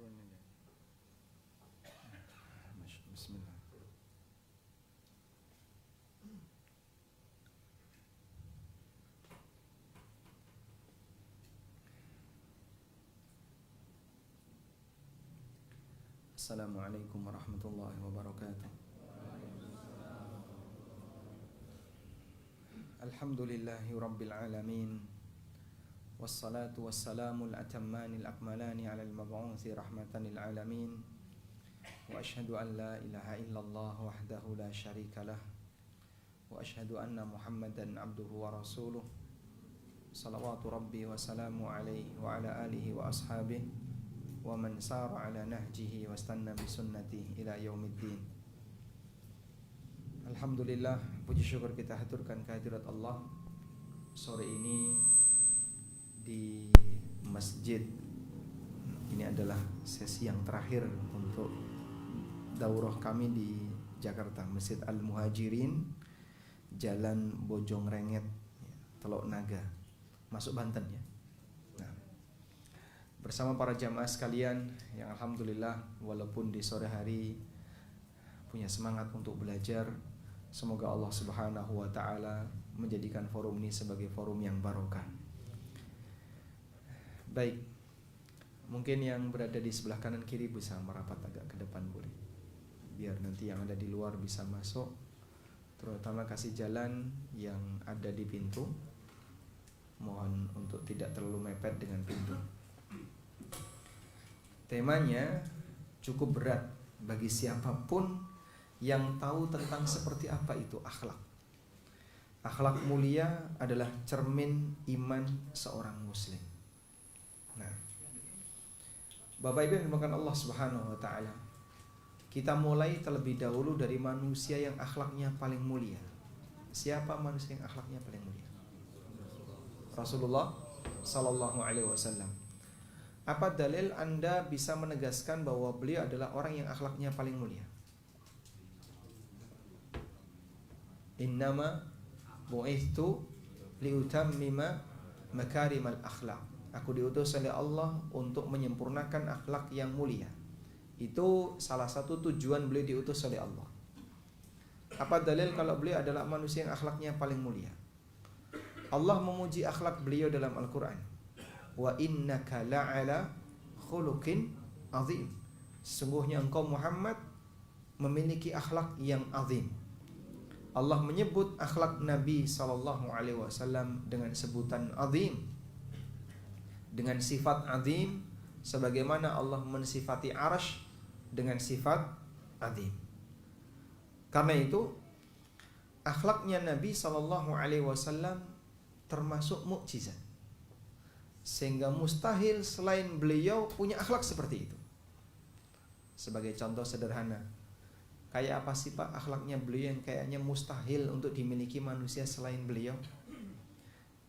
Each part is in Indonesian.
turunin ya. Bismillah. Assalamualaikum warahmatullahi wabarakatuh. Alhamdulillahi rabbil alamin. Wassalatu wassalamu al-atammani al-akmalani ala al-mab'uthi rahmatan lil alamin. Wa ashhadu an la ilaha illallah wahdahu la syarika lah. Wa ashhadu anna Muhammadan abduhu wa rasuluh. Salawatu rabbi wa salamu alaihi wa ala alihi wa ashabihi wa man sara ala nahjihi wa istanna bi sunnatihi ila yaumiddin. Alhamdulillah, puji syukur kita haturkan kehadirat Allah sore ini di masjid. Ini adalah sesi yang terakhir untuk daurah kami di Jakarta, Masjid Al-Muhajirin, Jalan Bojongrenget, Teluk Naga, masuk Banten ya. Nah, bersama para jamaah sekalian yang alhamdulillah walaupun di sore hari punya semangat untuk belajar, semoga Allah Subhanahu wa taala menjadikan forum ini sebagai forum yang barokah. Baik, mungkin yang berada di sebelah kanan kiri bisa merapat agak ke depan boleh, biar nanti yang ada di luar bisa masuk, terutama kasih jalan yang ada di pintu. Mohon untuk tidak terlalu mepet dengan pintu. Temanya cukup berat bagi siapapun yang tahu tentang seperti apa itu akhlak. Akhlak mulia adalah cermin iman seorang muslim. Nah, Bapak Ibu yang dimuliakan Allah Subhanahu wa taala, kita mulai terlebih dahulu dari manusia yang akhlaknya paling mulia. Siapa manusia yang akhlaknya paling mulia? Rasulullah sallallahu alaihi wasallam. Apa dalil Anda bisa menegaskan bahwa beliau adalah orang yang akhlaknya paling mulia? Innama bu'ithtu liutammima makarimal akhlak. Aku diutus oleh Allah untuk menyempurnakan akhlak yang mulia. Itu salah satu tujuan beliau diutus oleh Allah. Apa dalil kalau beliau adalah manusia yang akhlaknya paling mulia? Allah memuji akhlak beliau dalam Al-Quran. Wa innaka la'ala khuluqin azim. Sesungguhnya engkau Muhammad memiliki akhlak yang azim. Allah menyebut akhlak Nabi SAW dengan sebutan azim, dengan sifat azim, sebagaimana Allah mensifati Arsy dengan sifat azim. Karena itu akhlaknya Nabi SAW termasuk mukjizat, sehingga mustahil selain beliau punya akhlak seperti itu. Sebagai contoh sederhana, kayak apa sih Pak akhlaknya beliau yang kayaknya mustahil untuk dimiliki manusia selain beliau?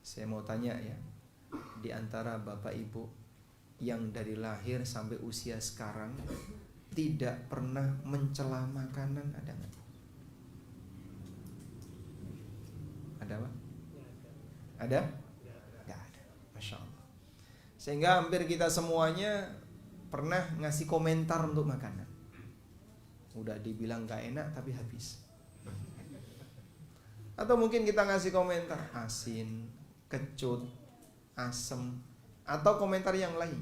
Saya mau tanya ya, di antara Bapak Ibu yang dari lahir sampai usia sekarang tidak pernah mencela makanan, ada nggak? Ada Pak? Ada? Nggak ada. Masya Allah. Sehingga hampir kita semuanya pernah ngasih komentar untuk makanan. Udah dibilang gak enak tapi habis. Atau mungkin kita ngasih komentar asin, kecut, asem, atau komentar yang lain.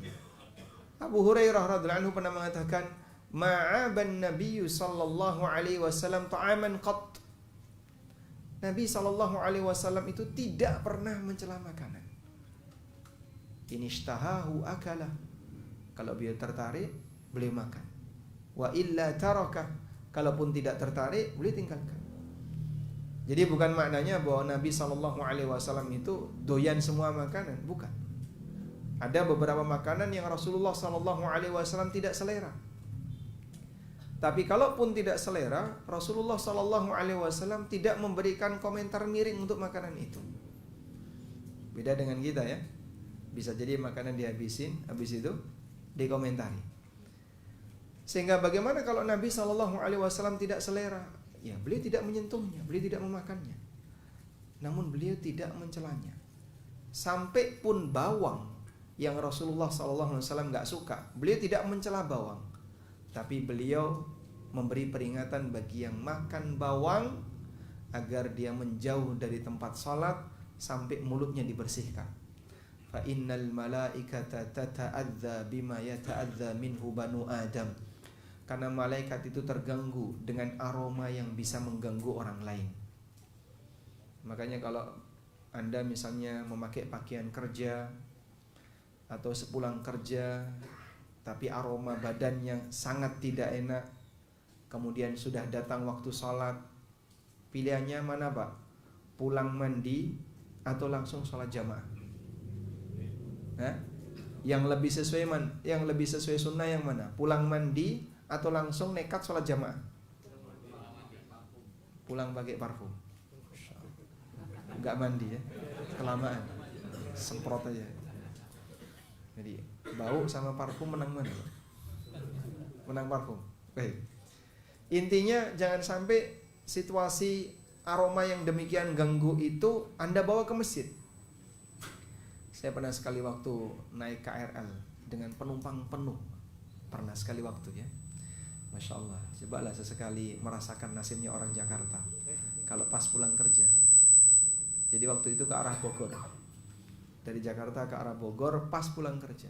Abu Hurairah radhiyallahu anhu pernah mengatakan, ma'aban nabiyyu sallallahu alaihi wasallam ta'aman qat. Nabi sallallahu alaihi wasallam itu tidak pernah mencela makanan. Inishtahahu akalah. Kalau beliau tertarik, beliau makan. Wa illa tarakah. Kalaupun tidak tertarik, beliau tinggalkan. Jadi bukan maknanya bahwa Nabi sallallahu alaihi wasallam itu doyan semua makanan, bukan. Ada beberapa makanan yang Rasulullah sallallahu alaihi wasallam tidak selera. Tapi kalaupun tidak selera, Rasulullah sallallahu alaihi wasallam tidak memberikan komentar miring untuk makanan itu. Beda dengan kita ya. Bisa jadi makanan dihabisin, habis itu dikomentari. Sehingga bagaimana kalau Nabi sallallahu alaihi wasallam tidak selera? Ya, beliau tidak menyentuhnya, beliau tidak memakannya. Namun beliau tidak mencelanya. Sampai pun bawang yang Rasulullah SAW nggak suka. Beliau tidak mencela bawang, tapi beliau memberi peringatan bagi yang makan bawang agar dia menjauh dari tempat sholat sampai mulutnya dibersihkan. Fa innal malaikata tata'adza bima yata'adza minhu banu Adam. Karena malaikat itu terganggu dengan aroma yang bisa mengganggu orang lain. Makanya kalau Anda misalnya memakai pakaian kerja atau sepulang kerja tapi aroma badannya sangat tidak enak, kemudian sudah datang waktu sholat, pilihannya mana Pak? Pulang mandi atau langsung sholat jamaah? Hah? Yang lebih sesuai sunnah yang mana? Pulang mandi atau langsung nekat sholat jamaah? Pulang pakai parfum. Enggak mandi ya, kelamaan, semprot aja. Jadi bau sama parfum menang mana? Menang parfum. Baik. Intinya jangan sampai situasi aroma yang demikian ganggu itu Anda bawa ke masjid. Saya pernah sekali waktu naik KRL dengan penumpang penuh. Pernah sekali waktu ya. Masya Allah. Cobalah sesekali merasakan nasibnya orang Jakarta kalau pas pulang kerja. Jadi waktu itu ke arah Bogor. Dari Jakarta ke arah Bogor pas pulang kerja.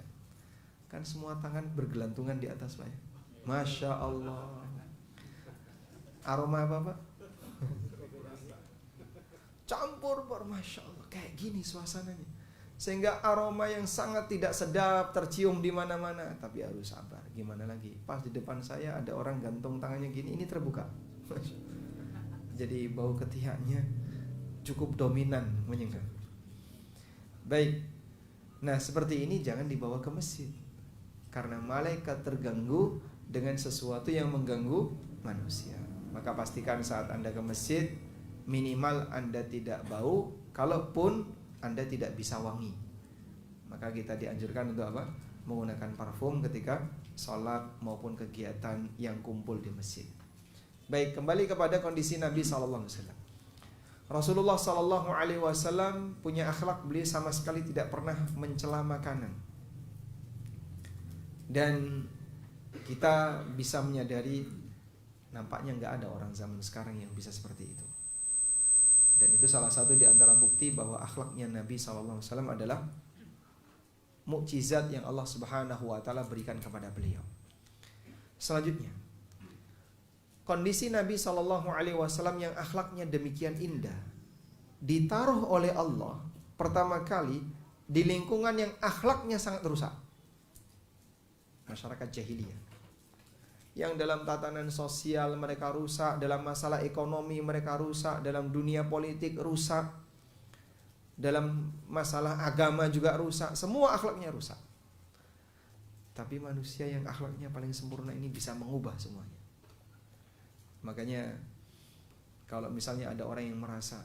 Kan semua tangan bergelantungan di atas Pak ya. Masya Allah. Aroma apa Pak? Campur Masya Allah. Kayak gini suasananya. Sehingga aroma yang sangat tidak sedap tercium di mana-mana. Tapi harus sabar. Gimana lagi? Pas di depan saya ada orang gantung tangannya gini. Ini terbuka. Jadi bau ketiaknya cukup dominan menyengat. Baik. Nah seperti ini jangan dibawa ke masjid. Karena malaikat terganggu dengan sesuatu yang mengganggu manusia. Maka pastikan saat Anda ke masjid, minimal Anda tidak bau. Kalaupun Anda tidak bisa wangi, maka kita dianjurkan untuk apa? Menggunakan parfum ketika sholat maupun kegiatan yang kumpul di masjid. Baik, kembali kepada kondisi Nabi SAW. Rasulullah SAW punya akhlak, beliau sama sekali tidak pernah mencela makanan. Dan kita bisa menyadari nampaknya nggak ada orang zaman sekarang yang bisa seperti itu. Dan itu salah satu di antara bukti bahwa akhlaknya Nabi SAW adalah mukjizat yang Allah Subhanahu wa Ta'ala berikan kepada beliau. Selanjutnya, kondisi Nabi SAW yang akhlaknya demikian indah ditaruh oleh Allah pertama kali di lingkungan yang akhlaknya sangat rusak, masyarakat jahiliyah, yang dalam tatanan sosial mereka rusak, dalam masalah ekonomi mereka rusak, dalam dunia politik rusak, dalam masalah agama juga rusak, semua akhlaknya rusak. Tapi manusia yang akhlaknya paling sempurna ini bisa mengubah semuanya. Makanya kalau misalnya ada orang yang merasa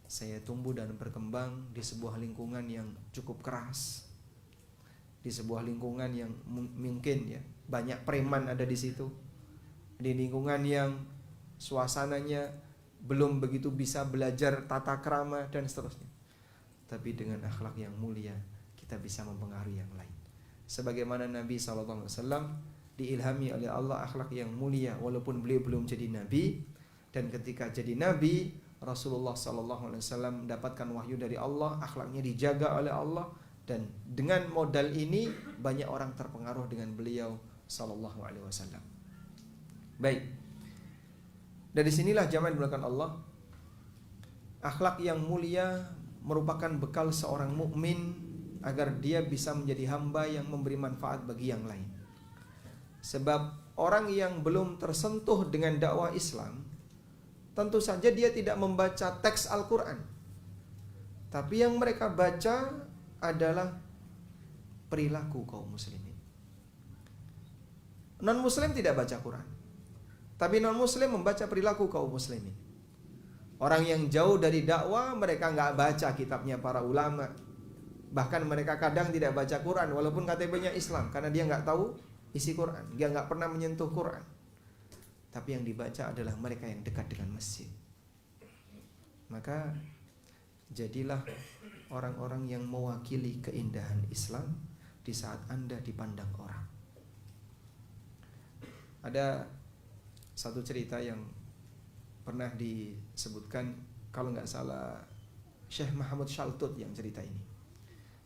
saya tumbuh dan berkembang di sebuah lingkungan yang cukup keras, di sebuah lingkungan yang mungkin ya banyak preman ada di situ, di lingkungan yang suasananya belum begitu bisa belajar tata krama dan seterusnya. Tapi dengan akhlak yang mulia kita bisa mempengaruhi yang lain. Sebagaimana Nabi SAW diilhami oleh Allah akhlak yang mulia walaupun beliau belum jadi Nabi. Dan ketika jadi Nabi, Rasulullah SAW mendapatkan wahyu dari Allah, akhlaknya dijaga oleh Allah. Dan dengan modal ini banyak orang terpengaruh dengan beliau sallallahu alaihi wasallam. Baik. Dari sinilah jamaah dimulakan Allah, akhlak yang mulia merupakan bekal seorang mukmin agar dia bisa menjadi hamba yang memberi manfaat bagi yang lain. Sebab orang yang belum tersentuh dengan dakwah Islam, tentu saja dia tidak membaca teks Al-Quran. Tapi yang mereka baca adalah perilaku kaum muslimin. Non-muslim tidak baca Quran, tapi non-muslim membaca perilaku kaum muslimin. Orang yang jauh dari dakwah, mereka nggak baca kitabnya para ulama. Bahkan mereka kadang tidak baca Quran walaupun KTP-nya Islam, karena dia nggak tahu isi Quran, dia nggak pernah menyentuh Quran. Tapi yang dibaca adalah mereka yang dekat dengan masjid. Maka jadilah orang-orang yang mewakili keindahan Islam di saat Anda dipandang orang. Ada satu cerita yang pernah disebutkan, kalau nggak salah Syekh Muhammad Shaltut yang cerita ini.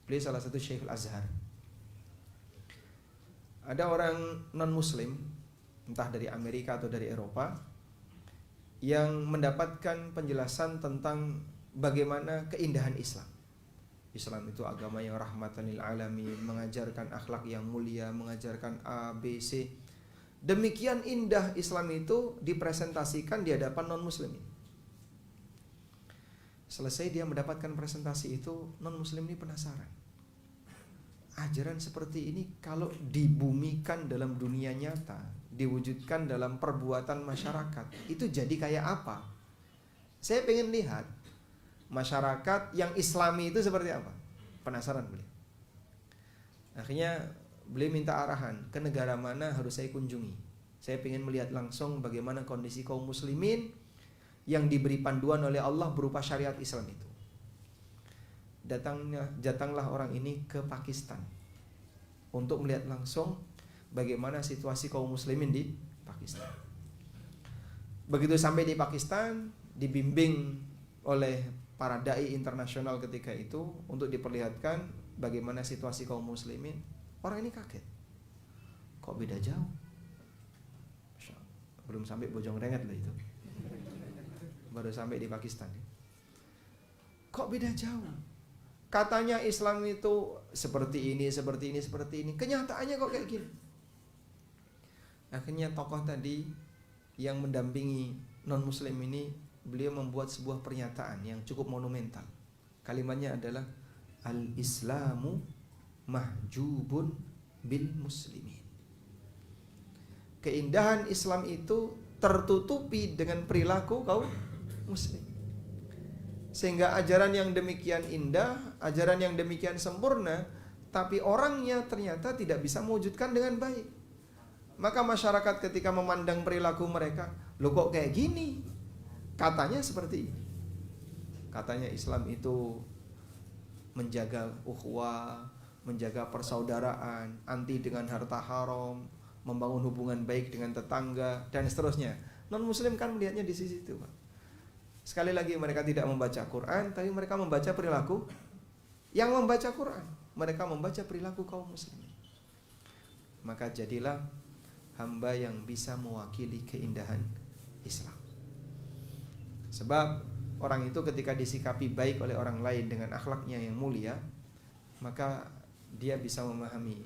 Beliau salah satu Syekhul Azhar. Ada orang non-muslim, entah dari Amerika atau dari Eropa, yang mendapatkan penjelasan tentang bagaimana keindahan Islam. Islam itu agama yang rahmatan lil alamin, mengajarkan akhlak yang mulia, mengajarkan A, B, C. Demikian indah Islam itu dipresentasikan di hadapan non-muslimin. Selesai dia mendapatkan presentasi itu, non-muslim ini penasaran. Ajaran seperti ini kalau dibumikan dalam dunia nyata, diwujudkan dalam perbuatan masyarakat, itu jadi kayak apa? Saya pengen lihat masyarakat yang Islami itu seperti apa. Penasaran beliau. Akhirnya beliau minta arahan ke negara mana harus saya kunjungi. Saya ingin melihat langsung bagaimana kondisi kaum muslimin yang diberi panduan oleh Allah berupa syariat Islam itu. Datanglah orang ini ke Pakistan untuk melihat langsung bagaimana situasi kaum muslimin di Pakistan. Begitu sampai di Pakistan, dibimbing oleh para dai internasional ketika itu untuk diperlihatkan bagaimana situasi kaum muslimin. Orang ini kaget, kok beda jauh. Belum sampai Bojongrenget lah itu, baru sampai di Pakistan. Kok beda jauh? Katanya Islam itu seperti ini, seperti ini, seperti ini. Kenyataannya kok kayak gini. Akhirnya tokoh tadi yang mendampingi non-muslim ini, beliau membuat sebuah pernyataan yang cukup monumental. Kalimatnya adalah al-Islamu mahjubun bil muslimin. Keindahan Islam itu tertutupi dengan perilaku kaum muslim. Sehingga ajaran yang demikian indah, ajaran yang demikian sempurna, tapi orangnya ternyata tidak bisa mewujudkan dengan baik. Maka masyarakat ketika memandang perilaku mereka, loh kok kayak gini? Katanya seperti ini. Katanya Islam itu menjaga ukhuwah, menjaga persaudaraan, anti dengan harta haram, membangun hubungan baik dengan tetangga, dan seterusnya. Non-muslim kan melihatnya di sisi itu, Pak. Sekali lagi mereka tidak membaca Quran, tapi mereka membaca perilaku yang membaca Quran. Mereka membaca perilaku kaum muslimin. Maka jadilah hamba yang bisa mewakili keindahan Islam. Sebab orang itu ketika disikapi baik oleh orang lain dengan akhlaknya yang mulia, maka dia bisa memahami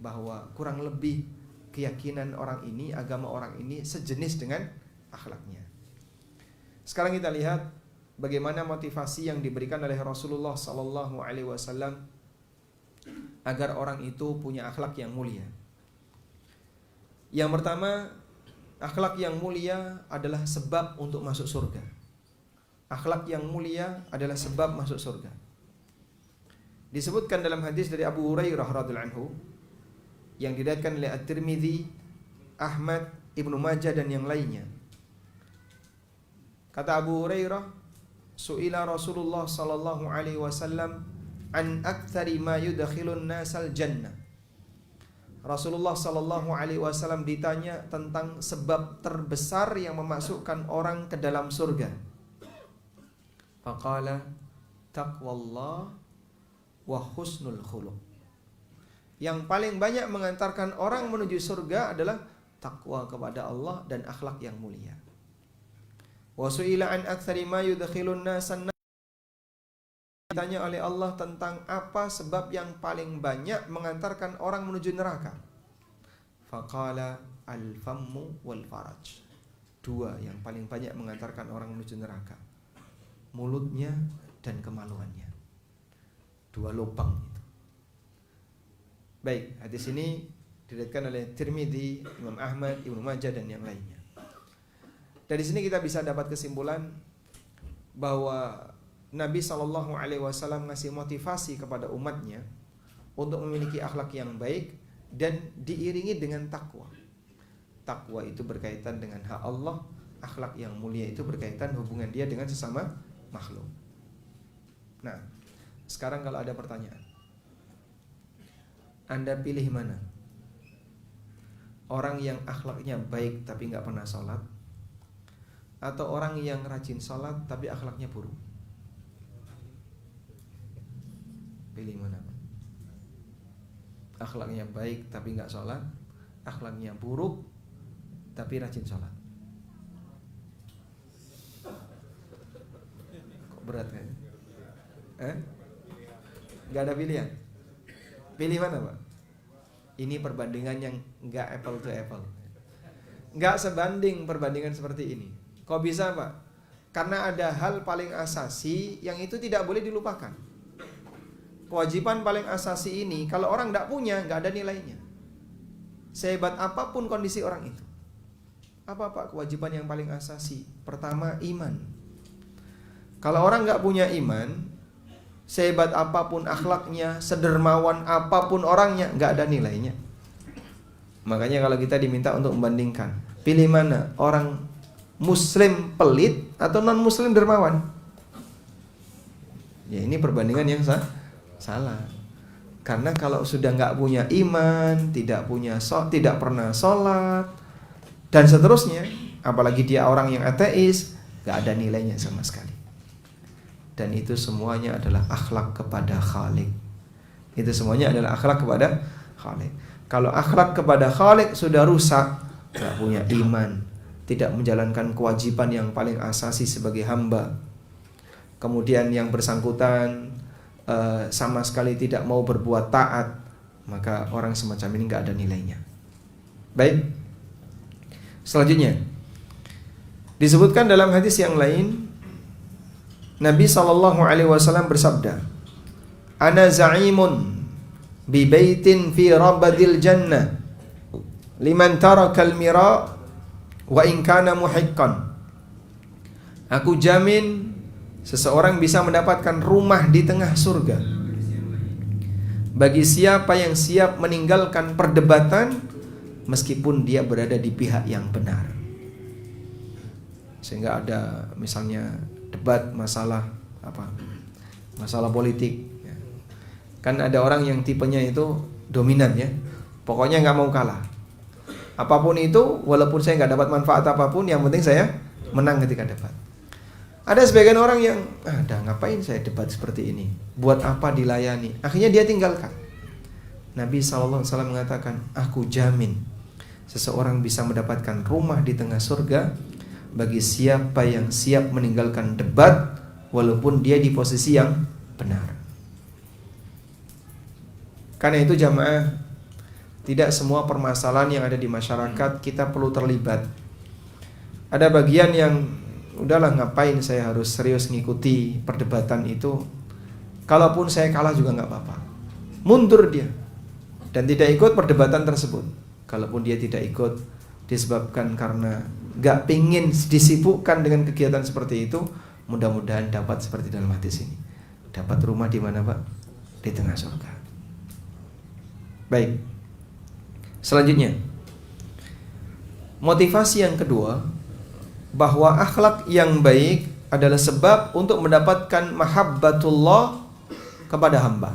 bahwa kurang lebih keyakinan orang ini, agama orang ini sejenis dengan akhlaknya. Sekarang kita lihat bagaimana motivasi yang diberikan oleh Rasulullah SAW agar orang itu punya akhlak yang mulia. Yang pertama, akhlak yang mulia adalah sebab untuk masuk surga. Akhlak yang mulia adalah sebab masuk surga. Disebutkan dalam hadis dari Abu Hurairah radhiyallahu anhu yang diriwayatkan oleh At-Tirmidzi, Ahmad, Ibnu Majah dan yang lainnya. Kata Abu Hurairah, su'ila Rasulullah sallallahu alaihi wasallam an aktsari ma yudkhilun nasal jannah. Rasulullah sallallahu alaihi wasallam ditanya tentang sebab terbesar yang memasukkan orang ke dalam surga. Faqala taqwallah wa husnul khuluq. Yang paling banyak mengantarkan orang menuju surga adalah takwa kepada Allah dan akhlak yang mulia. Wa su'ila an aktsari ma yudkhilun nasan. Ditanya oleh Allah tentang apa sebab yang paling banyak mengantarkan orang menuju neraka. Faqala al-fammu wal faraj. Dua yang paling banyak mengantarkan orang menuju neraka, mulutnya dan kemaluannya. Dua lubang itu. Baik, hadis ini diriwayatkan oleh Tirmidzi, Imam Ahmad, Ibnu Majah dan yang lainnya. Dari sini kita bisa dapat kesimpulan bahwa Nabi SAW ngasih motivasi kepada umatnya untuk memiliki akhlak yang baik dan diiringi dengan takwa. Takwa itu berkaitan dengan hak Allah, akhlak yang mulia itu berkaitan hubungan dia dengan sesama makhluk. Nah, Sekarang kalau ada pertanyaan, Anda pilih mana? Orang yang akhlaknya baik tapi nggak pernah sholat, atau orang yang rajin sholat tapi akhlaknya buruk? Pilih mana? Akhlaknya baik tapi nggak sholat, akhlaknya buruk tapi rajin sholat. Kok berat kan? Nggak ada pilihan. Pilih mana, Pak? Ini perbandingan yang nggak apple to apple, nggak sebanding perbandingan seperti ini. Kok bisa, Pak? Karena ada hal paling asasi yang itu tidak boleh dilupakan. Kewajiban paling asasi ini kalau orang nggak punya, nggak ada nilainya. Sehebat apapun kondisi orang itu. Apa, Pak, kewajiban yang paling asasi? Pertama, iman. Kalau orang nggak punya iman, sehebat apapun akhlaknya, sedermawan apapun orangnya, nggak ada nilainya. Makanya kalau kita diminta untuk membandingkan, pilih mana? Orang muslim pelit atau non muslim dermawan? Ya ini perbandingan yang salah. Karena kalau sudah nggak punya iman, tidak pernah sholat dan seterusnya, apalagi dia orang yang ateis, nggak ada nilainya sama sekali. Dan itu semuanya adalah akhlak kepada Khalik. Itu semuanya adalah akhlak kepada Khalik. Kalau akhlak kepada Khalik sudah rusak, gak punya iman, tidak menjalankan kewajiban yang paling asasi sebagai hamba, kemudian yang bersangkutan sama sekali tidak mau berbuat taat, maka orang semacam ini gak ada nilainya. Baik. Selanjutnya disebutkan dalam hadis yang lain, Nabi SAW bersabda, "Ana za'imun bi baitin fi rabadil jannah liman taraka al-mira wa in kana muhiqqan." Aku jamin seseorang bisa mendapatkan rumah di tengah surga bagi siapa yang siap meninggalkan perdebatan meskipun dia berada di pihak yang benar. Sehingga ada misalnya debat masalah politik ya. Kan ada orang yang tipenya itu dominan ya, pokoknya nggak mau kalah apapun itu, walaupun saya nggak dapat manfaat apapun, yang penting saya menang ketika debat. Ada sebagian orang yang ngapain saya debat seperti ini, buat apa dilayani, akhirnya dia tinggalkan. Nabi SAW mengatakan, aku jamin seseorang bisa mendapatkan rumah di tengah surga bagi siapa yang siap meninggalkan debat walaupun dia di posisi yang benar. Karena itu jamaah, tidak semua permasalahan yang ada di masyarakat kita perlu terlibat. Ada bagian yang udahlah, ngapain saya harus serius ngikuti perdebatan itu, kalaupun saya kalah juga gak apa-apa. Mundur dia dan tidak ikut perdebatan tersebut. Kalaupun dia tidak ikut disebabkan karena gak pingin disibukkan dengan kegiatan seperti itu, mudah-mudahan dapat seperti dalam hadis ini, dapat rumah di mana, Pak? Di tengah surga. Baik. Selanjutnya, motivasi yang kedua, bahwa akhlak yang baik adalah sebab untuk mendapatkan mahabbatullah kepada hamba.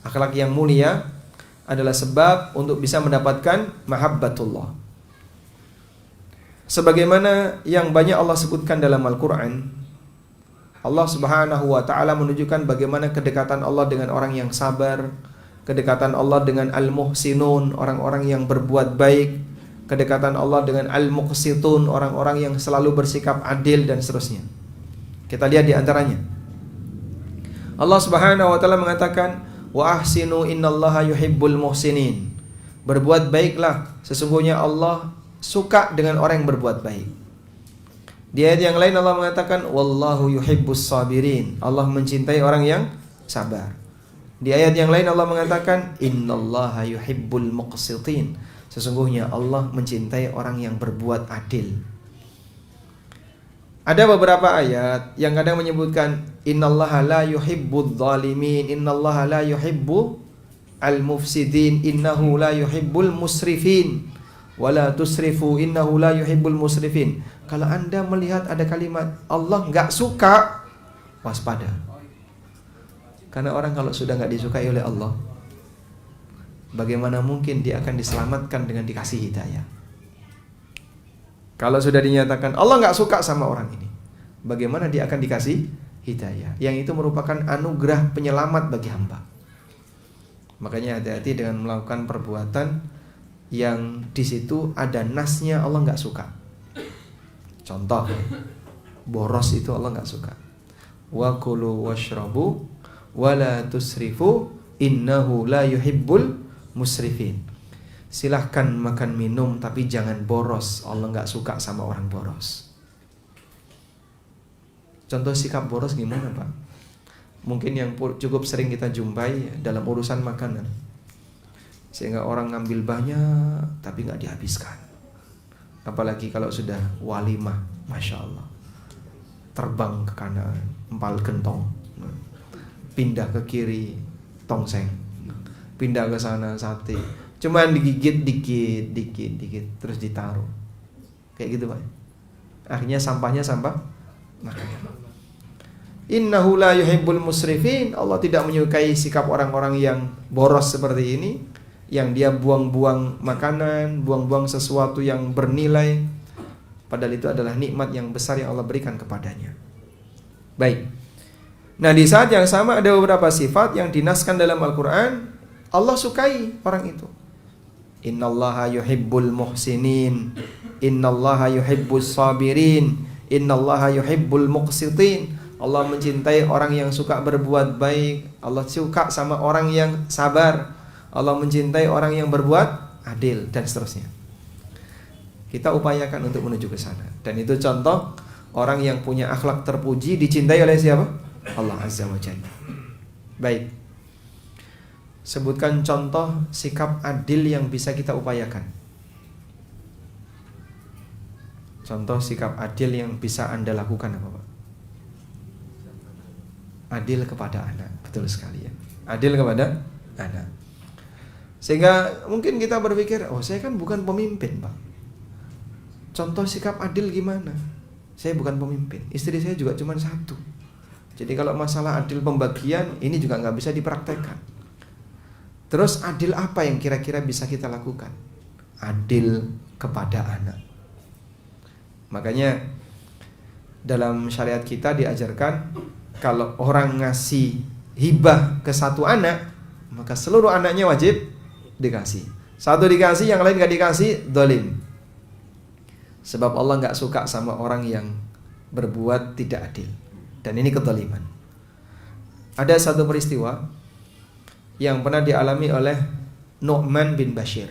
Akhlak yang mulia adalah sebab untuk bisa mendapatkan mahabbatullah. Sebagaimana yang banyak Allah sebutkan dalam Al-Quran, Allah Subhanahu wa ta'ala menunjukkan bagaimana kedekatan Allah dengan orang yang sabar, kedekatan Allah dengan al-muhsinun, orang-orang yang berbuat baik, kedekatan Allah dengan al-muqsitun, orang-orang yang selalu bersikap adil, dan seterusnya. Kita lihat di antaranya. Allah Subhanahu wa ta'ala mengatakan, wa ahsinu innallaha yuhibbul muhsinin. Berbuat baiklah, sesungguhnya Allah suka dengan orang yang berbuat baik. Di ayat yang lain Allah mengatakan, wallahu yuhibbus sabirin. Allah mencintai orang yang sabar. Di ayat yang lain Allah mengatakan, innallaha yuhibbul muqsitin. Sesungguhnya Allah mencintai orang yang berbuat adil. Ada beberapa ayat yang kadang menyebutkan innallaha la yuhibbudz zalimin, innallaha la yuhibbu al-mufsidin, innahu la yuhibbul musrifin, wala tusrifu innahu la yuhibbul musrifin. Kalau Anda melihat ada kalimat Allah enggak suka, waspada. Karena orang kalau sudah nggak disukai oleh Allah, bagaimana mungkin dia akan diselamatkan dengan dikasih hidayah? Kalau sudah dinyatakan Allah nggak suka sama orang ini, bagaimana dia akan dikasih hidayah? Yang itu merupakan anugerah penyelamat bagi hamba. Makanya hati-hati dengan melakukan perbuatan yang di situ ada nasnya Allah nggak suka. Contoh, boros itu Allah nggak suka. Wa kulu washrabu wa la tusrifu innahu la yuhibbul musrifin. Silahkan makan minum tapi jangan boros. Allah nggak suka sama orang boros. Contoh sikap boros gimana, Pak? Mungkin yang cukup sering kita jumpai dalam urusan makanan, sehingga orang ngambil banyak tapi nggak dihabiskan. Apalagi kalau sudah walimah, Masya Allah, terbang ke kanan, empal gentong, pindah ke kiri, tongseng, pindah ke sana sate, cuman digigit dikit, terus ditaruh, kayak gitu Pak. Akhirnya sampahnya sampah makanan. Innahu la yuhibbul musrifin. Allah tidak menyukai sikap orang-orang yang boros seperti ini, yang dia buang-buang makanan, buang-buang sesuatu yang bernilai, padahal itu adalah nikmat yang besar yang Allah berikan kepadanya. Baik. Nah, di saat yang sama ada beberapa sifat yang dinaskan dalam Al-Quran. Allah sukai orang itu. Innallaha yuhibbul muhsinin, innallaha yuhibbus sabirin, innallaha yuhibbul muqsitin. Allah mencintai orang yang suka berbuat baik. Allah suka sama orang yang sabar. Allah mencintai orang yang berbuat adil, dan seterusnya. Kita upayakan untuk menuju ke sana. Dan itu contoh orang yang punya akhlak terpuji dicintai oleh siapa? Allah Azza wa Jalla. Baik. Sebutkan contoh sikap adil yang bisa kita upayakan. Contoh sikap adil yang bisa Anda lakukan apa, Pak? Adil kepada anak. Betul sekali ya. Adil kepada anak. Sehingga mungkin kita berpikir, oh saya kan bukan pemimpin, Pak. Contoh sikap adil gimana? Saya bukan pemimpin, istri saya juga cuma satu. Jadi kalau masalah adil pembagian, ini juga nggak bisa dipraktekkan. Terus adil apa yang kira-kira bisa kita lakukan? Adil kepada anak. Makanya dalam syariat kita diajarkan, kalau orang ngasih hibah ke satu anak, maka seluruh anaknya wajib dikasih. Satu dikasih, yang lain gak dikasih, dolim. Sebab Allah gak suka sama orang yang berbuat tidak adil. Dan ini kedoliman. Ada satu peristiwa yang pernah dialami oleh Nu'man bin Bashir.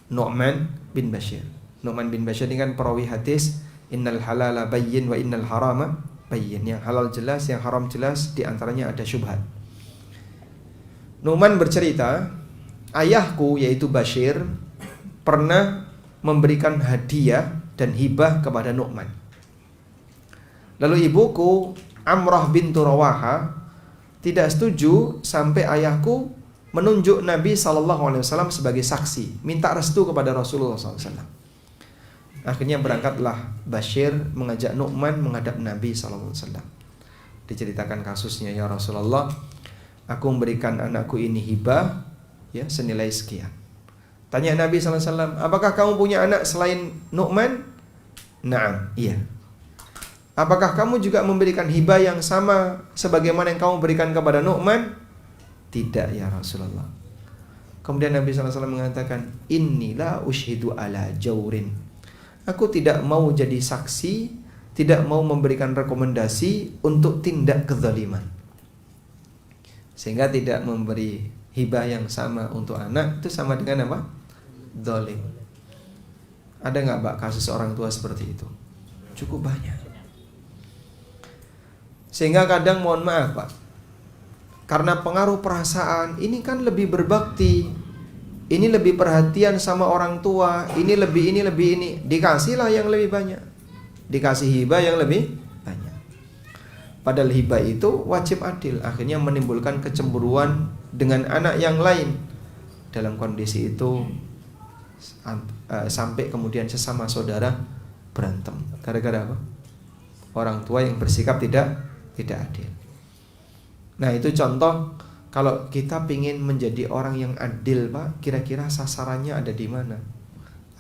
Nu'man bin Bashir ini kan perawi hadis, innal halala bayyin wa innal harama bayyin. Yang halal jelas, yang haram jelas, diantaranya ada syubhat. Nu'man bercerita, ayahku yaitu Bashir pernah memberikan hadiah dan hibah kepada Nu'man. Lalu ibuku Amrah bintu Rawaha tidak setuju sampai ayahku menunjuk Nabi SAW sebagai saksi, minta restu kepada Rasulullah SAW. Akhirnya berangkatlah Bashir mengajak Nu'man menghadap Nabi SAW. Diceritakan kasusnya, ya Rasulullah, aku memberikan anakku ini hibah, ya, senilai sekian. Tanya Nabi SAW, apakah kamu punya anak selain Nu'man? Naam, iya. Apakah kamu juga memberikan hibah yang sama sebagaimana yang kamu berikan kepada Nu'man? Tidak, ya Rasulullah. Kemudian Nabi SAW mengatakan, Innila ushidu ala jaurin. Aku tidak mau jadi saksi, tidak mau memberikan rekomendasi untuk tindak kezaliman. Sehingga tidak memberi hibah yang sama untuk anak, itu sama dengan apa? Zalim. Ada nggak, Pak, kasus orang tua seperti itu? Cukup banyak. Sehingga kadang, mohon maaf, Pak, karena pengaruh perasaan, ini kan lebih berbakti, ini lebih perhatian sama orang tua, ini lebih, dikasihlah yang lebih banyak, dikasih hibah yang lebih banyak. Padahal hibah itu wajib adil, akhirnya menimbulkan kecemburuan dengan anak yang lain. Dalam kondisi itu sampai kemudian sesama saudara berantem. Gara-gara apa? Orang tua yang bersikap tidak adil. Nah itu contoh kalau kita ingin menjadi orang yang adil Pak, kira-kira sasarannya ada di mana?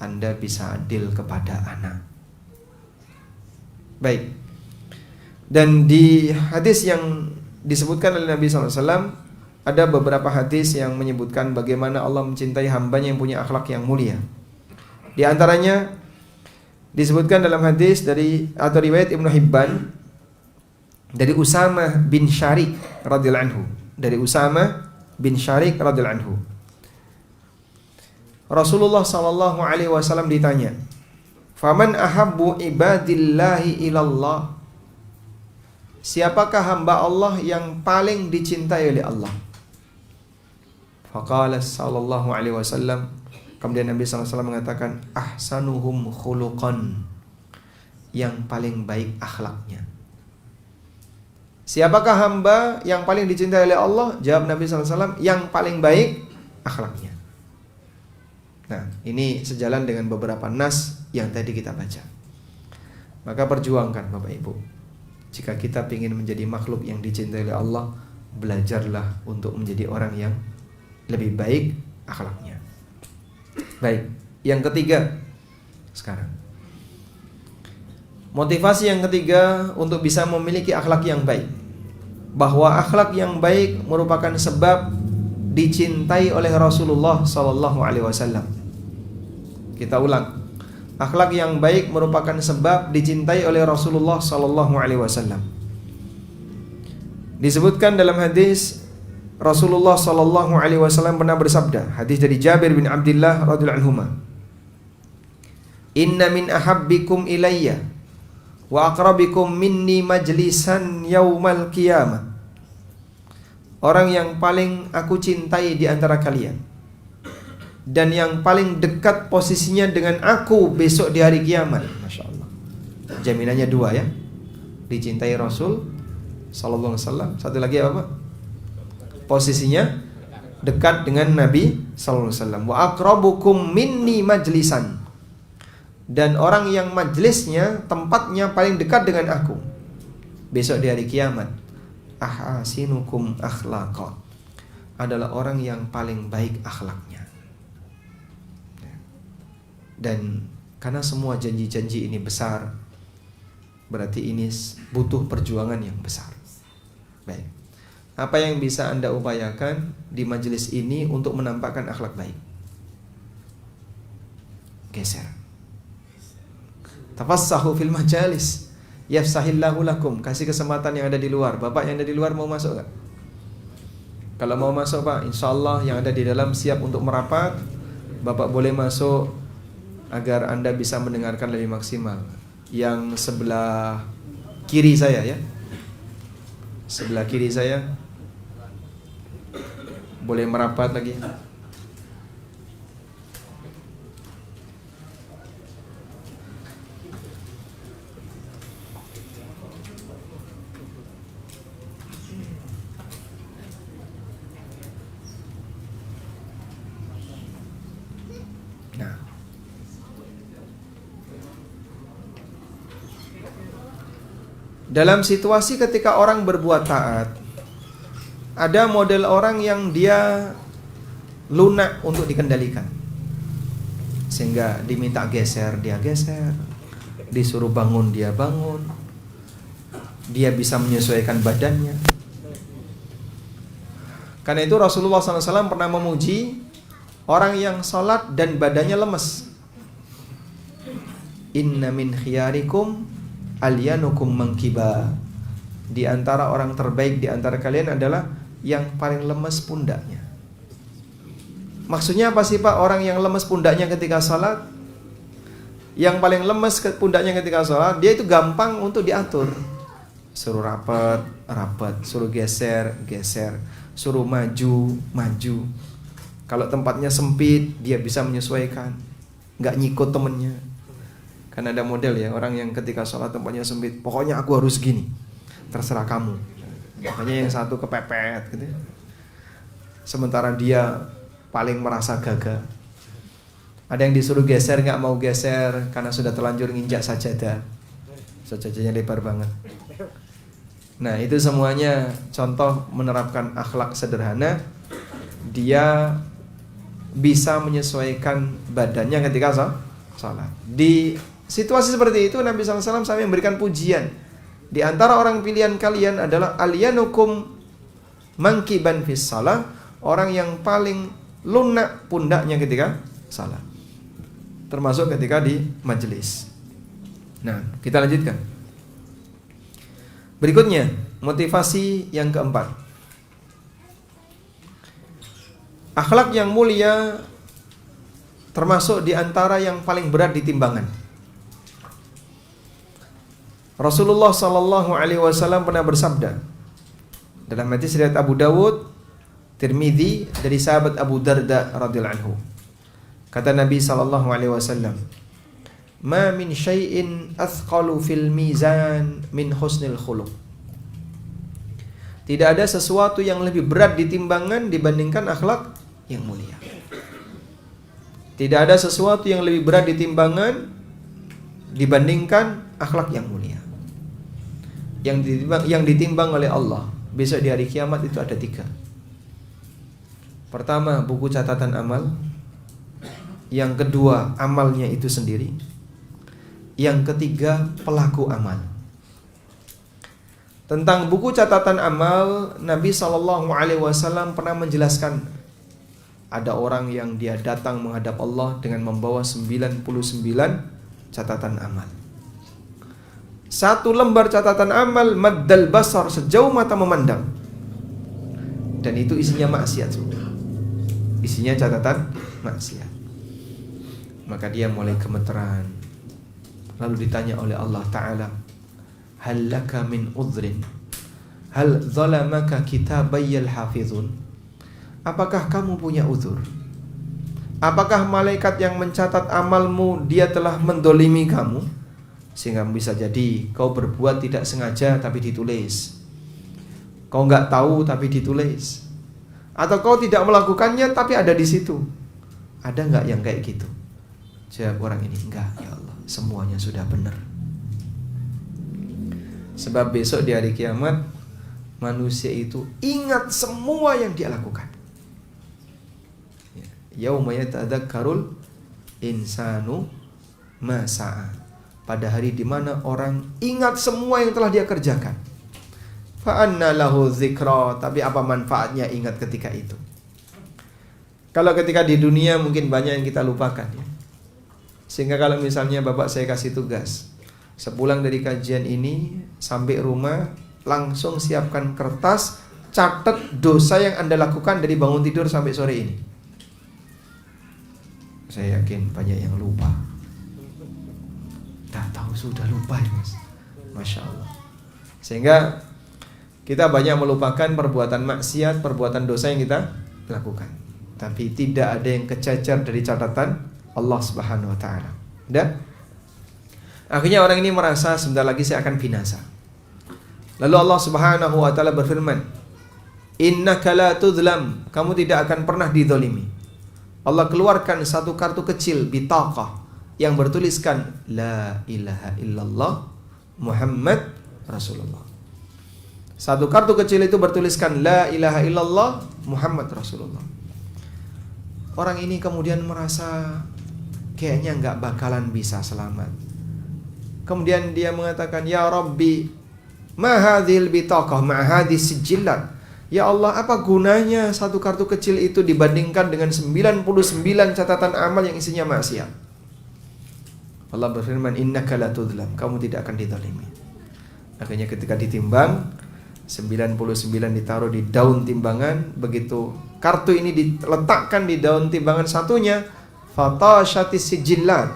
Anda bisa adil kepada anak. Baik. Dan di hadis yang disebutkan oleh Nabi SAW, ada beberapa hadis yang menyebutkan bagaimana Allah mencintai hambanya yang punya akhlak yang mulia. Di antaranya disebutkan dalam hadis dari atau riwayat Ibnu Hibban dari Usama bin Syarik radhiyallahu anhu. Dari Usama bin Syarik radhiyallahu anhu. Rasulullah sallallahu alaihi wasallam ditanya, "Faman ahabbu ibadillahi ilallah?" Siapakah hamba Allah yang paling dicintai oleh Allah? Faqala sallallahu alaihi wasallam, kemudian Nabi sallallahu alaihi wasallam mengatakan, ahsanuhum khuluqan, yang paling baik akhlaknya. Siapakah hamba yang paling dicintai oleh Allah? Jawab Nabi sallallahu alaihi wasallam, yang paling baik akhlaknya. Nah, ini sejalan dengan beberapa nas yang tadi kita baca. Maka perjuangkan Bapak Ibu. Jika kita ingin menjadi makhluk yang dicintai oleh Allah, belajarlah untuk menjadi orang yang lebih baik akhlaknya. Baik, yang ketiga sekarang. Motivasi yang ketiga untuk bisa memiliki akhlak yang baik. Bahwa akhlak yang baik merupakan sebab dicintai oleh Rasulullah SAW. Kita ulang. Akhlak yang baik merupakan sebab dicintai oleh Rasulullah SAW. Disebutkan dalam hadis, Rasulullah SAW pernah bersabda, hadis dari Jabir bin Abdullah radhiyallahu anhu, "Inna min ahabbikum ilayya wa aqrabikum minni majlisan yaumal qiyamah." Orang yang paling aku cintai di antara kalian dan yang paling dekat posisinya dengan aku besok di hari kiamat. Masya Allah. Jaminannya dua ya. Dicintai Rasul sallallahu alaihi wasallam. Satu lagi apa? Posisinya dekat dengan Nabi sallallahu alaihi wasallam. Wa aqrabukum minni majlisan. Dan orang yang majlisnya, tempatnya paling dekat dengan aku besok di hari kiamat. Ahasinukum akhlaqa, adalah orang yang paling baik akhlaknya. Dan karena semua janji-janji ini besar, berarti ini butuh perjuangan yang besar. Baik. Apa yang bisa Anda upayakan di majelis ini untuk menampakkan akhlak baik? Geser. Tafassahu fil majalis yafsahillahu lakum. Kasih kesempatan yang ada di luar. Bapak yang ada di luar mau masuk gak? Kalau mau masuk Pak, insyaallah yang ada di dalam siap untuk merapat. Bapak boleh masuk agar Anda bisa mendengarkan lebih maksimal. Yang sebelah kiri saya ya, sebelah kiri saya boleh merapat lagi. Dalam situasi ketika orang berbuat taat, ada model orang yang dia lunak untuk dikendalikan, sehingga diminta geser, dia geser, disuruh bangun, dia bangun, dia bisa menyesuaikan badannya. Karena itu Rasulullah SAW pernah memuji orang yang sholat dan badannya lemes. Inna min khiyarikum alyanukum mangkiba. Di antara orang terbaik di antara kalian adalah yang paling lemes pundaknya. Maksudnya apa sih Pak? Orang yang lemes pundaknya ketika sholat, yang paling lemes pundaknya ketika sholat, dia itu gampang untuk diatur. Suruh rapat, rapat. Suruh geser, geser. Suruh maju, maju. Kalau tempatnya sempit, dia bisa menyesuaikan, nggak nyikut temennya. Kan ada model ya, orang yang ketika sholat tempatnya sempit, pokoknya aku harus gini, terserah kamu. Makanya yang satu kepepet gitu. Sementara dia paling merasa gagah. Ada yang disuruh geser nggak mau geser karena sudah terlanjur nginjak sajadah. Sajadahnya lebar banget. Nah, itu semuanya contoh menerapkan akhlak sederhana. Dia bisa menyesuaikan badannya ketika salat. Di situasi seperti itu Nabi SAW sampai memberikan pujian. Di antara orang pilihan kalian adalah alyanukum mangkiban fis salah, orang yang paling lunak pundaknya ketika salat. Termasuk ketika di majelis. Nah, kita lanjutkan. Berikutnya, motivasi yang keempat. Akhlak yang mulia termasuk di antara yang paling berat di timbangan. Rasulullah sallallahu alaihi wasallam pernah bersabda dalam hadis riwayat Abu Dawud, Tirmidzi dari sahabat Abu Darda radhiyallahu anhu. Kata Nabi sallallahu alaihi wasallam, "Ma min syai'in athqalu fil mizan min husnil khuluq." Tidak ada sesuatu yang lebih berat di timbangan dibandingkan akhlak yang mulia. Tidak ada sesuatu yang lebih berat di timbangan dibandingkan akhlak yang mulia. Yang ditimbang oleh Allah besok di hari kiamat itu ada 3. Pertama, buku catatan amal. Yang kedua, amalnya itu sendiri. Yang ketiga, pelaku amal. Tentang buku catatan amal, Nabi SAW pernah menjelaskan ada orang yang dia datang menghadap Allah dengan membawa 99 catatan amal. 1 lembar catatan amal maddal basar, sejauh mata memandang. Dan itu isinya maksiat sudah. Isinya catatan maksiat. Maka dia mulai gemeteran. Lalu ditanya oleh Allah Ta'ala, hal laka min udhrin, hal zalamaka kitabayyal hafizun. Apakah kamu punya uzur? Apakah malaikat yang mencatat amalmu dia telah mendolimi kamu, sehingga bisa jadi kau berbuat tidak sengaja tapi ditulis, kau nggak tahu tapi ditulis, atau kau tidak melakukannya tapi ada di situ? Ada nggak yang kayak gitu? Jawab orang ini, enggak ya Allah, semuanya sudah benar. Sebab besok di hari kiamat manusia itu ingat semua yang dia lakukan. Yauma yatadzakkarul insanu ma sa'a. Pada hari di mana orang ingat semua yang telah dia kerjakan. Fa anna lahu dzikra, tapi apa manfaatnya ingat ketika itu? Kalau ketika di dunia mungkin banyak yang kita lupakan ya. Sehingga kalau misalnya bapak saya kasih tugas, sepulang dari kajian ini sampai rumah langsung siapkan kertas, catat dosa yang Anda lakukan dari bangun tidur sampai sore ini. Saya yakin banyak yang lupa. Tak tahu sudah lupa ya mas. Masya Allah. Sehingga kita banyak melupakan perbuatan maksiat, perbuatan dosa yang kita lakukan. Tapi tidak ada yang kececer dari catatan Allah Subhanahu wa ta'ala. Dan akhirnya orang ini merasa sebentar lagi saya akan binasa. Lalu Allah Subhanahu wa ta'ala berfirman, innaka la tudlam, kamu tidak akan pernah dizalimi. Allah keluarkan satu kartu kecil bitaqah yang bertuliskan la ilaha illallah Muhammad Rasulullah. Satu kartu kecil itu bertuliskan la ilaha illallah Muhammad Rasulullah. Orang ini kemudian merasa kayaknya nggak bakalan bisa selamat. Kemudian dia mengatakan, ya Rabbi, ma hadhil bitaqah ma hadhis sijillat. Ya Allah, apa gunanya satu kartu kecil itu dibandingkan dengan 99 catatan amal yang isinya maksiat? Allah berfirman, innaka la tudlam, kamu tidak akan dizalimi. Akhirnya ketika ditimbang, 99 ditaruh di daun timbangan. Begitu kartu ini diletakkan di daun timbangan satunya, fatashatis sijillat,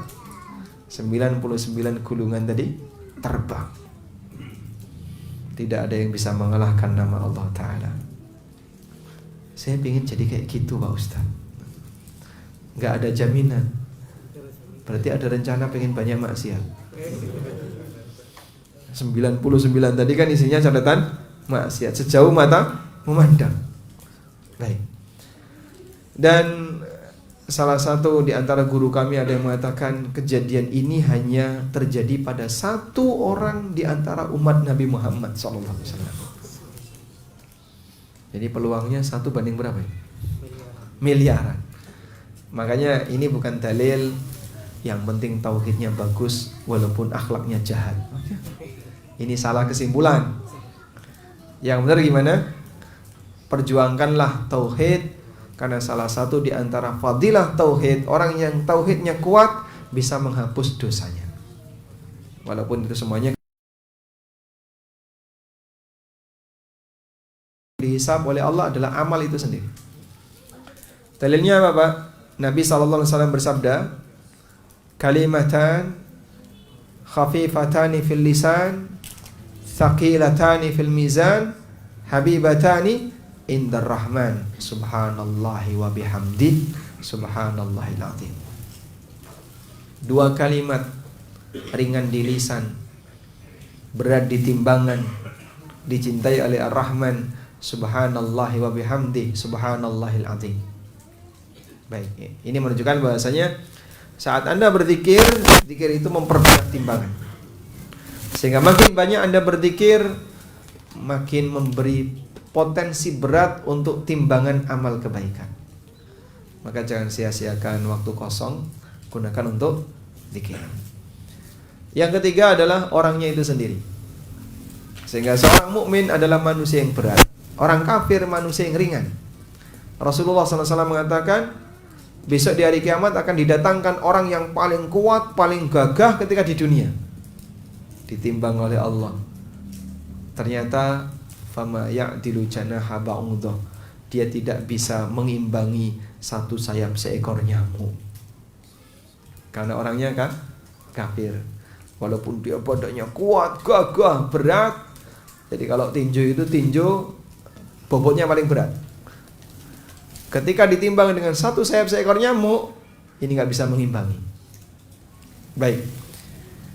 99 gulungan tadi terbang. Tidak ada yang bisa mengalahkan nama Allah Ta'ala. Saya ingin jadi kayak gitu Pak Ustaz. Gak ada jaminan. Berarti ada rencana pengen banyak maksiat. 99 tadi kan isinya catatan maksiat sejauh mata memandang. Baik. Dan salah satu di antara guru kami ada yang mengatakan kejadian ini hanya terjadi pada satu orang di antara umat Nabi Muhammad SAW. Jadi peluangnya 1 banding berapa ya? Miliaran. Makanya ini bukan dalil, yang penting tauhidnya bagus walaupun akhlaknya jahat. Ini salah kesimpulan. Yang benar gimana? Perjuangkanlah tauhid, karena salah satu di antara fadilah tauhid, orang yang tauhidnya kuat bisa menghapus dosanya. Walaupun itu semuanya dihisab oleh Allah adalah amal itu sendiri. Dalilnya apa, Pak? Nabi SAW bersabda, kalimatan khafifatani fil lisan, thaqilatani fil mizan, habibatani indar rahman, subhanallahi wa bihamdi, subhanallahil azim. 2 kalimat ringan di lisan, berat di timbangan, dicintai oleh Ar-Rahman, subhanallahi wa bihamdi, subhanallahil azim. Baik, ini menunjukkan bahwasanya saat Anda berzikir, zikir itu memperberat timbangan. Sehingga makin banyak Anda berzikir, makin memberi potensi berat untuk timbangan amal kebaikan. Maka jangan sia-siakan waktu kosong, gunakan untuk zikir. Yang ketiga adalah orangnya itu sendiri. Sehingga seorang mukmin adalah manusia yang berat, orang kafir manusia yang ringan. Rasulullah SAW mengatakan, besok di hari kiamat akan didatangkan orang yang paling kuat, paling gagah ketika di dunia, ditimbang oleh Allah. Ternyata fama ya'dilu janaha ba'udah, dia tidak bisa mengimbangi satu sayap seekor nyamuk. Karena orangnya kan kafir. Walaupun dia badannya kuat, gagah, berat. Jadi kalau tinju itu tinju bobotnya paling berat. Ketika ditimbang dengan satu sayap seekor nyamuk, ini nggak bisa mengimbangi. Baik.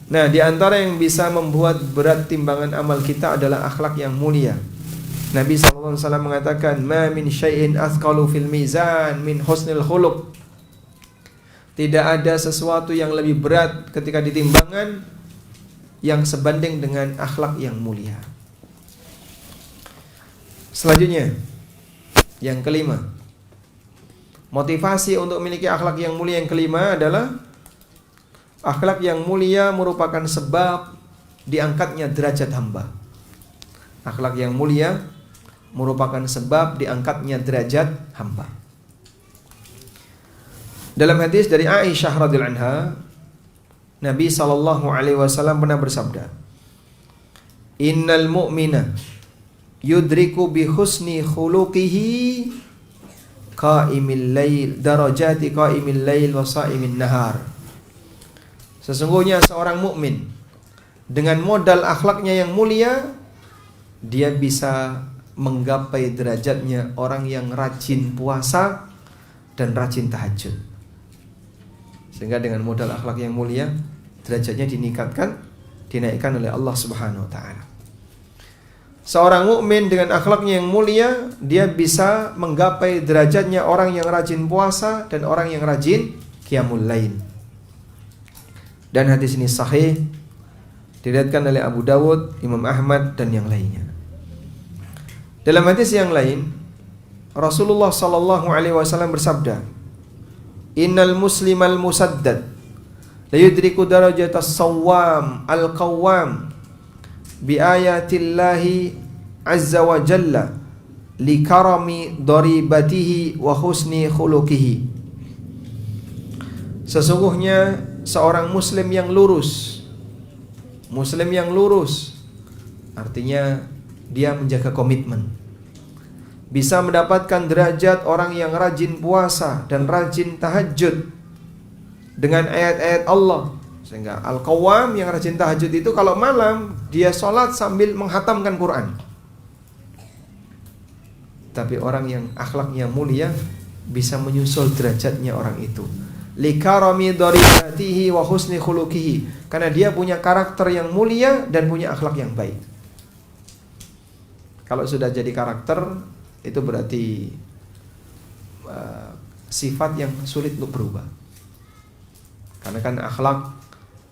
Nah, di antara yang bisa membuat berat timbangan amal kita adalah akhlak yang mulia. Nabi SAW mengatakan, "Ma min syai'in athqalu fil mizan min husnil khuluq." Tidak ada sesuatu yang lebih berat ketika ditimbangan yang sebanding dengan akhlak yang mulia. Selanjutnya, yang kelima, motivasi untuk memiliki akhlak yang mulia yang kelima adalah akhlak yang mulia merupakan sebab diangkatnya derajat hamba. Akhlak yang mulia merupakan sebab diangkatnya derajat hamba. Dalam hadis dari Aisyah radhiyallahu anha, Nabi SAW pernah bersabda, "Innal mu'mina yudriku bi husni khuluqihi qaimil lail darajati qaimil lail wa saimin nahar." Sesungguhnya seorang mukmin dengan modal akhlaknya yang mulia, dia bisa menggapai derajatnya orang yang rajin puasa dan rajin tahajud. Sehingga dengan modal akhlak yang mulia, derajatnya dinaikkan oleh Allah Subhanahu wa taala. Seorang mukmin dengan akhlaknya yang mulia, dia bisa menggapai derajatnya orang yang rajin puasa dan orang yang rajin qiyamul lail. Dan hadis ini sahih, diriwayatkan oleh Abu Dawud, Imam Ahmad dan yang lainnya. Dalam hadis yang lain, Rasulullah SAW bersabda, "Innal muslimal musaddad la yudriku darajatas sawwam al-qawwam bi ayatillahi azza wa jalla li karami daribatihi wa husni khuluqihi." Sesungguhnya seorang muslim yang lurus, artinya dia menjaga komitmen, bisa mendapatkan derajat orang yang rajin puasa dan rajin tahajud dengan ayat-ayat Allah. Sehingga Al-Qawwam yang rajin tahajud itu kalau malam dia sholat sambil menghatamkan Quran. Tapi orang yang akhlaknya mulia bisa menyusul derajatnya orang itu. Likarami daribatihi wa husni khuluqihi, karena dia punya karakter yang mulia dan punya akhlak yang baik. Kalau sudah jadi karakter, itu berarti sifat yang sulit untuk berubah. Karena kan akhlak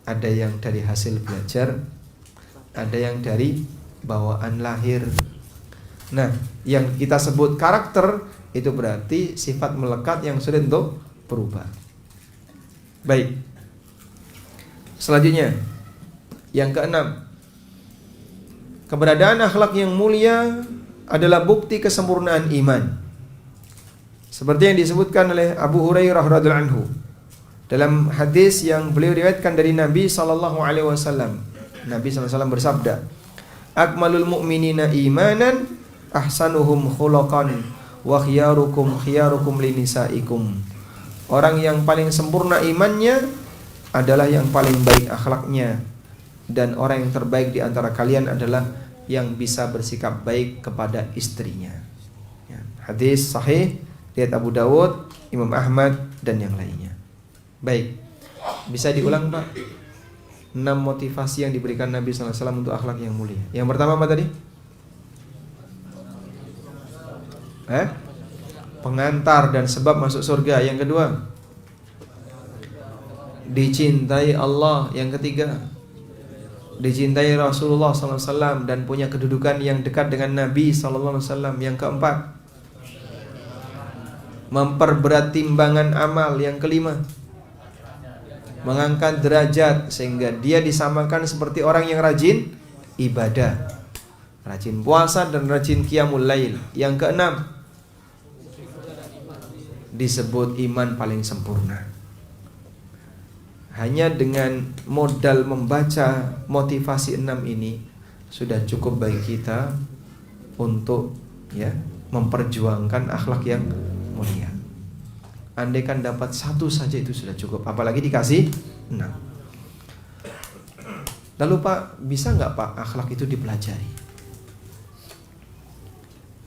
ada yang dari hasil belajar, ada yang dari bawaan lahir. Nah, yang kita sebut karakter itu berarti sifat melekat yang sulit untuk berubah. Baik. Selanjutnya, yang keenam, keberadaan akhlak yang mulia adalah bukti kesempurnaan iman. Seperti yang disebutkan oleh Abu Hurairah radhiyallahu anhu dalam hadis yang beliau riwayatkan dari Nabi sallallahu alaihi wasallam. Nabi sallallahu alaihi wasallam bersabda, "Akmalul mu'minina imanan ahsanuhum khuluqan wa khiyarukum khiyarukum linisaikum." Orang yang paling sempurna imannya adalah yang paling baik akhlaknya, dan orang yang terbaik di antara kalian adalah yang bisa bersikap baik kepada istrinya. Ya, hadis sahih riwayat Abu Dawud, Imam Ahmad dan yang lainnya. Baik, bisa diulang Pak 6 motivasi yang diberikan Nabi SAW untuk akhlak yang mulia. Yang pertama apa tadi? Pengantar dan sebab masuk surga. Yang kedua, dicintai Allah. Yang ketiga, dicintai Rasulullah SAW dan punya kedudukan yang dekat dengan Nabi SAW. Yang keempat, memperberat timbangan amal. Yang kelima, mengangkat derajat sehingga dia disamakan seperti orang yang rajin ibadah, rajin puasa dan rajin qiyamul lail. Yang keenam, disebut iman paling sempurna. Hanya dengan modal membaca motivasi 6 ini sudah cukup bagi kita untuk memperjuangkan akhlak yang mulia. Andaikan dapat satu saja itu sudah cukup, apalagi dikasih 6. Lalu Pak, bisa nggak Pak akhlak itu dipelajari?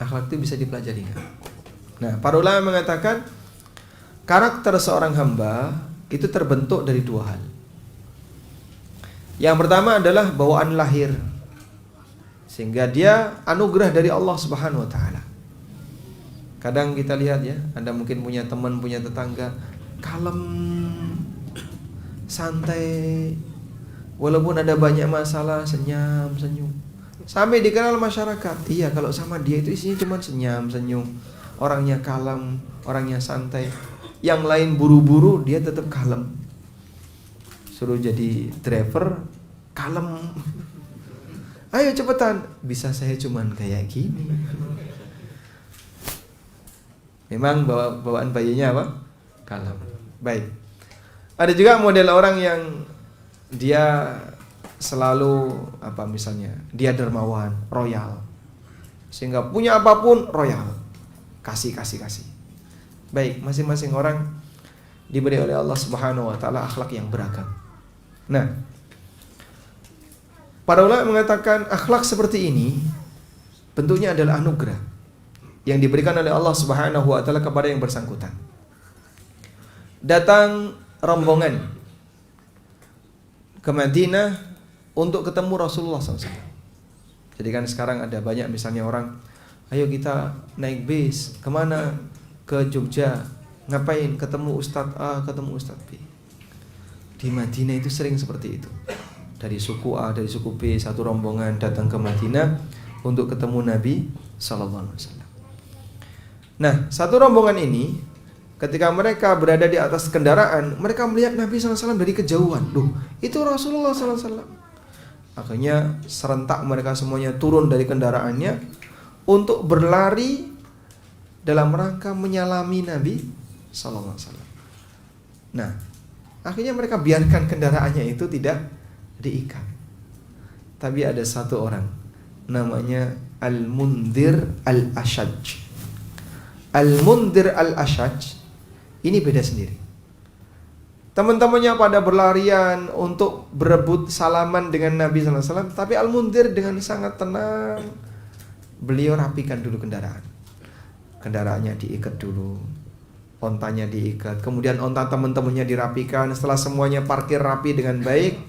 Akhlak itu bisa dipelajari nggak? Nah, para ulama mengatakan karakter seorang hamba itu terbentuk dari 2 hal. Yang pertama adalah bawaan lahir, sehingga dia anugerah dari Allah Subhanahu wa taala. Kadang kita lihat ya, Anda mungkin punya teman, punya tetangga kalem, santai, walaupun ada banyak masalah senyum, senyum. Sampai dikenal masyarakat. Iya, kalau sama dia itu isinya cuma senyum, senyum. Orangnya kalem, orangnya santai. Yang lain buru-buru, dia tetap kalem. Suruh jadi driver, kalem. Ayo cepetan. Bisa saya cuman kayak gini. Memang bawaan bayinya apa? Kalem. Baik. Ada juga model orang yang dia selalu misalnya dia dermawan, royal. Sehingga punya apapun royal. Kasih. Baik, masing-masing orang diberi oleh Allah Subhanahu wa taala akhlak yang beragam. Nah, para ulama mengatakan akhlak seperti ini bentuknya adalah anugerah yang diberikan oleh Allah Subhanahu wa taala kepada yang bersangkutan. Datang rombongan ke Madinah untuk ketemu Rasulullah SAW. Jadi kan sekarang ada banyak misalnya orang, ayo kita naik bis, kemana? Ke Jogja. Ngapain? Ketemu Ustadz A, ketemu Ustadz B. Di Madinah itu sering seperti itu. Dari suku A, dari suku B, satu rombongan datang ke Madinah untuk ketemu Nabi SAW. Nah, satu rombongan ini ketika mereka berada di atas kendaraan, mereka melihat Nabi SAW dari kejauhan. Duh, itu Rasulullah SAW. Akhirnya serentak mereka semuanya turun dari kendaraannya untuk berlari dalam rangka menyalami Nabi SAW. Nah, akhirnya mereka biarkan kendaraannya itu tidak diikat. Tapi ada satu orang, namanya Al-Mundhir Al-Ashaj. Al-Mundhir Al-Ashaj ini beda sendiri. Teman-temannya pada berlarian untuk berebut salaman dengan Nabi SAW, tapi Al-Mundhir dengan sangat tenang, beliau rapikan dulu kendaraan. Kendaraannya diikat dulu, ontanya diikat, kemudian onta teman-temannya dirapikan. Setelah semuanya parkir rapi dengan baik,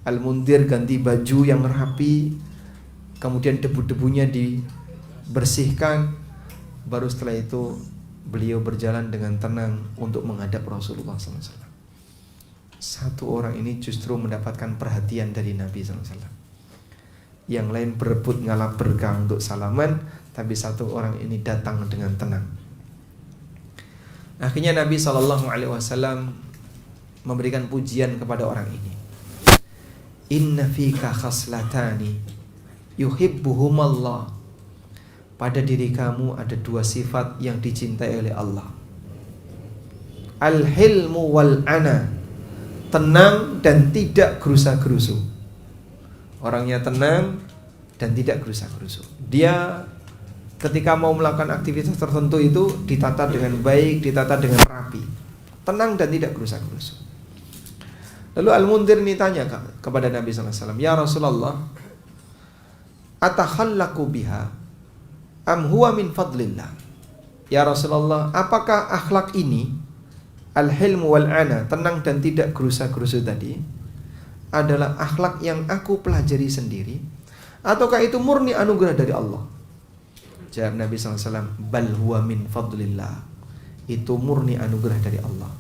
Al-Mundhir ganti baju yang rapi, kemudian debu-debunya dibersihkan. Baru setelah itu beliau berjalan dengan tenang untuk menghadap Rasulullah SAW. Satu orang ini justru mendapatkan perhatian dari Nabi SAW. Yang lain berebut ngalap berkah untuk salaman, tapi satu orang ini datang dengan tenang. Akhirnya Nabi SAW memberikan pujian kepada orang ini. Inna fika khaslatani yuhibbuhumallah. Pada diri kamu ada dua sifat yang dicintai oleh Allah. Al-hilmu wal-ana. Tenang dan tidak gerusa-gerusu. Orangnya tenang dan tidak gerusa-gerusu. Dia ketika mau melakukan aktivitas tertentu itu ditata dengan baik, ditata dengan rapi. Tenang dan tidak gerusa-gerusu. Lalu Al-Mundhir ini tanya kepada Nabi SAW, ya Rasulullah, atakhallaku biha am huwa min fadlillah. Ya Rasulullah, apakah akhlak ini, al-hilmu wal-ana, tenang dan tidak gerusa-gerusu tadi, adalah akhlak yang aku pelajari sendiri, ataukah itu murni anugerah dari Allah? Jawab Nabi SAW, bal huwa min fadlillah. Itu murni anugerah dari Allah.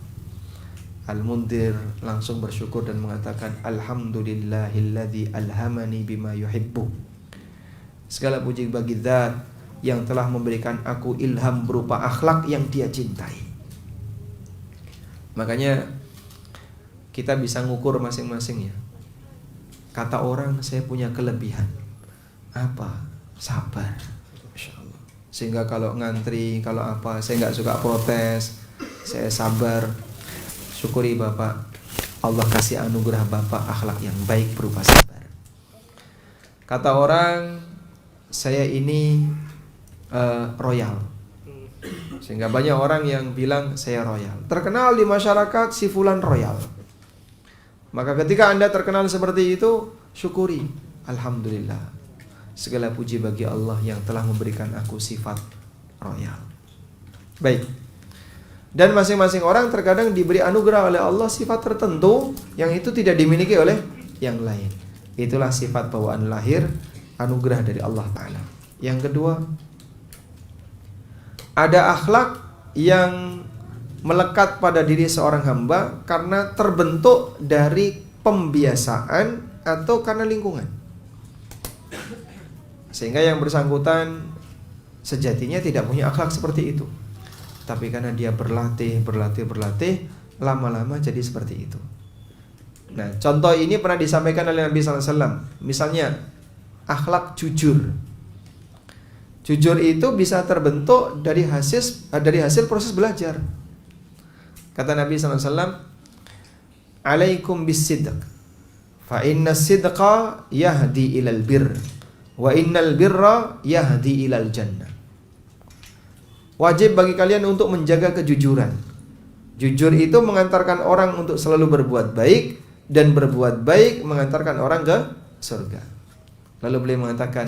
Al-Mundhir langsung bersyukur dan mengatakan, alhamdulillahilladzi alhamani bima yuhibbu. Segala puji bagi Zat yang telah memberikan aku ilham berupa akhlak yang Dia cintai. Makanya kita bisa ngukur masing-masing ya. Kata orang, saya punya kelebihan. Apa? Sabar. Masya Allah. Sehingga kalau ngantri, kalau apa, saya gak suka protes. Saya sabar. Syukuri Bapak, Allah kasih anugerah Bapak akhlak yang baik berupa sabar. Kata orang, saya ini royal. Sehingga banyak orang yang bilang saya royal. Terkenal di masyarakat si fulan royal. Maka ketika Anda terkenal seperti itu, syukuri. Alhamdulillah. Segala puji bagi Allah yang telah memberikan aku sifat royal. Baik. Dan masing-masing orang terkadang diberi anugerah oleh Allah sifat tertentu yang itu tidak dimiliki oleh yang lain. Itulah sifat bawaan lahir, anugerah dari Allah Ta'ala. Yang kedua, ada akhlak yang melekat pada diri seorang hamba karena terbentuk dari pembiasaan atau karena lingkungan. Sehingga yang bersangkutan sejatinya tidak punya akhlak seperti itu. Tapi karena dia berlatih, lama-lama jadi seperti itu. Nah, contoh ini pernah disampaikan oleh Nabi SAW. Misalnya, akhlak jujur. Jujur itu bisa terbentuk dari hasil proses belajar. Kata Nabi SAW, alaikum bis-sidq, fa inna sidqa yahdi ilal birr, wa innal birra yahdi ilal jannah. Wajib bagi kalian untuk menjaga kejujuran. Jujur itu mengantarkan orang untuk selalu berbuat baik, dan berbuat baik mengantarkan orang ke surga. Lalu beliau mengatakan,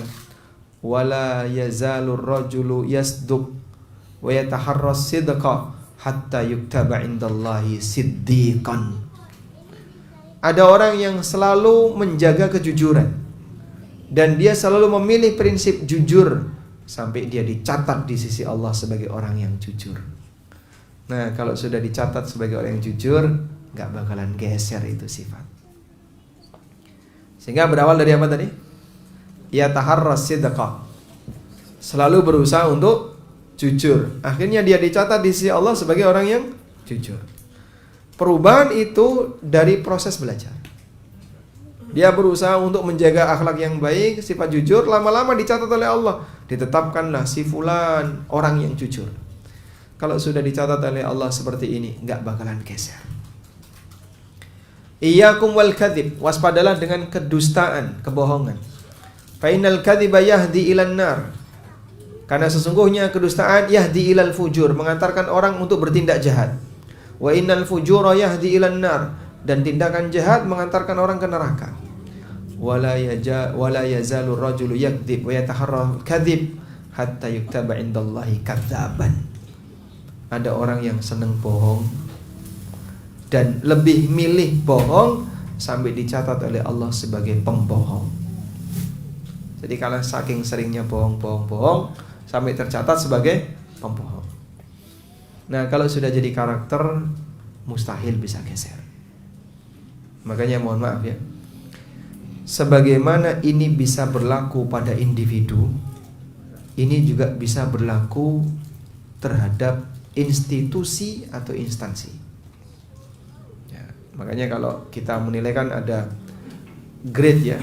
wala yazalur rajulu yasduq wa yataharras sidqa hatta yuktaba indallahi siddiqan. Ada orang yang selalu menjaga kejujuran dan dia selalu memilih prinsip jujur sampai dia dicatat di sisi Allah sebagai orang yang jujur. Nah, kalau sudah dicatat sebagai orang yang jujur, gak bakalan geser itu sifat. Sehingga berawal dari apa tadi? Ya taharras sidqa, selalu berusaha untuk jujur. Akhirnya dia dicatat di sisi Allah sebagai orang yang jujur. Perubahan itu dari proses belajar. Dia berusaha untuk menjaga akhlak yang baik, sifat jujur, lama-lama dicatat oleh Allah. Ditetapkanlah si fulan orang yang jujur. Kalau sudah dicatat oleh Allah seperti ini, gak bakalan geser. Iyyakum wal kadhib, waspadalah dengan kedustaan, kebohongan. Fa innal kadhiba yahdi ilan nar. Karena sesungguhnya kedustaan yahdi ilal fujur, mengantarkan orang untuk bertindak jahat. Wa innal fujura yahdi ilan nar, dan tindakan jahat mengantarkan orang ke neraka. Wala yazalu rajulu yakdzib wa yataharra kadzib hatta yuktaba indallahi kadzaban. Ada orang yang senang bohong dan lebih milih bohong sampai dicatat oleh Allah sebagai pembohong. Jadi kalau saking seringnya bohong sampai tercatat sebagai pembohong. Nah, kalau sudah jadi karakter, mustahil bisa geser. Makanya mohon maaf ya, sebagaimana ini bisa berlaku pada individu, ini juga bisa berlaku terhadap institusi atau instansi ya. Makanya kalau kita menilai kan ada grade ya,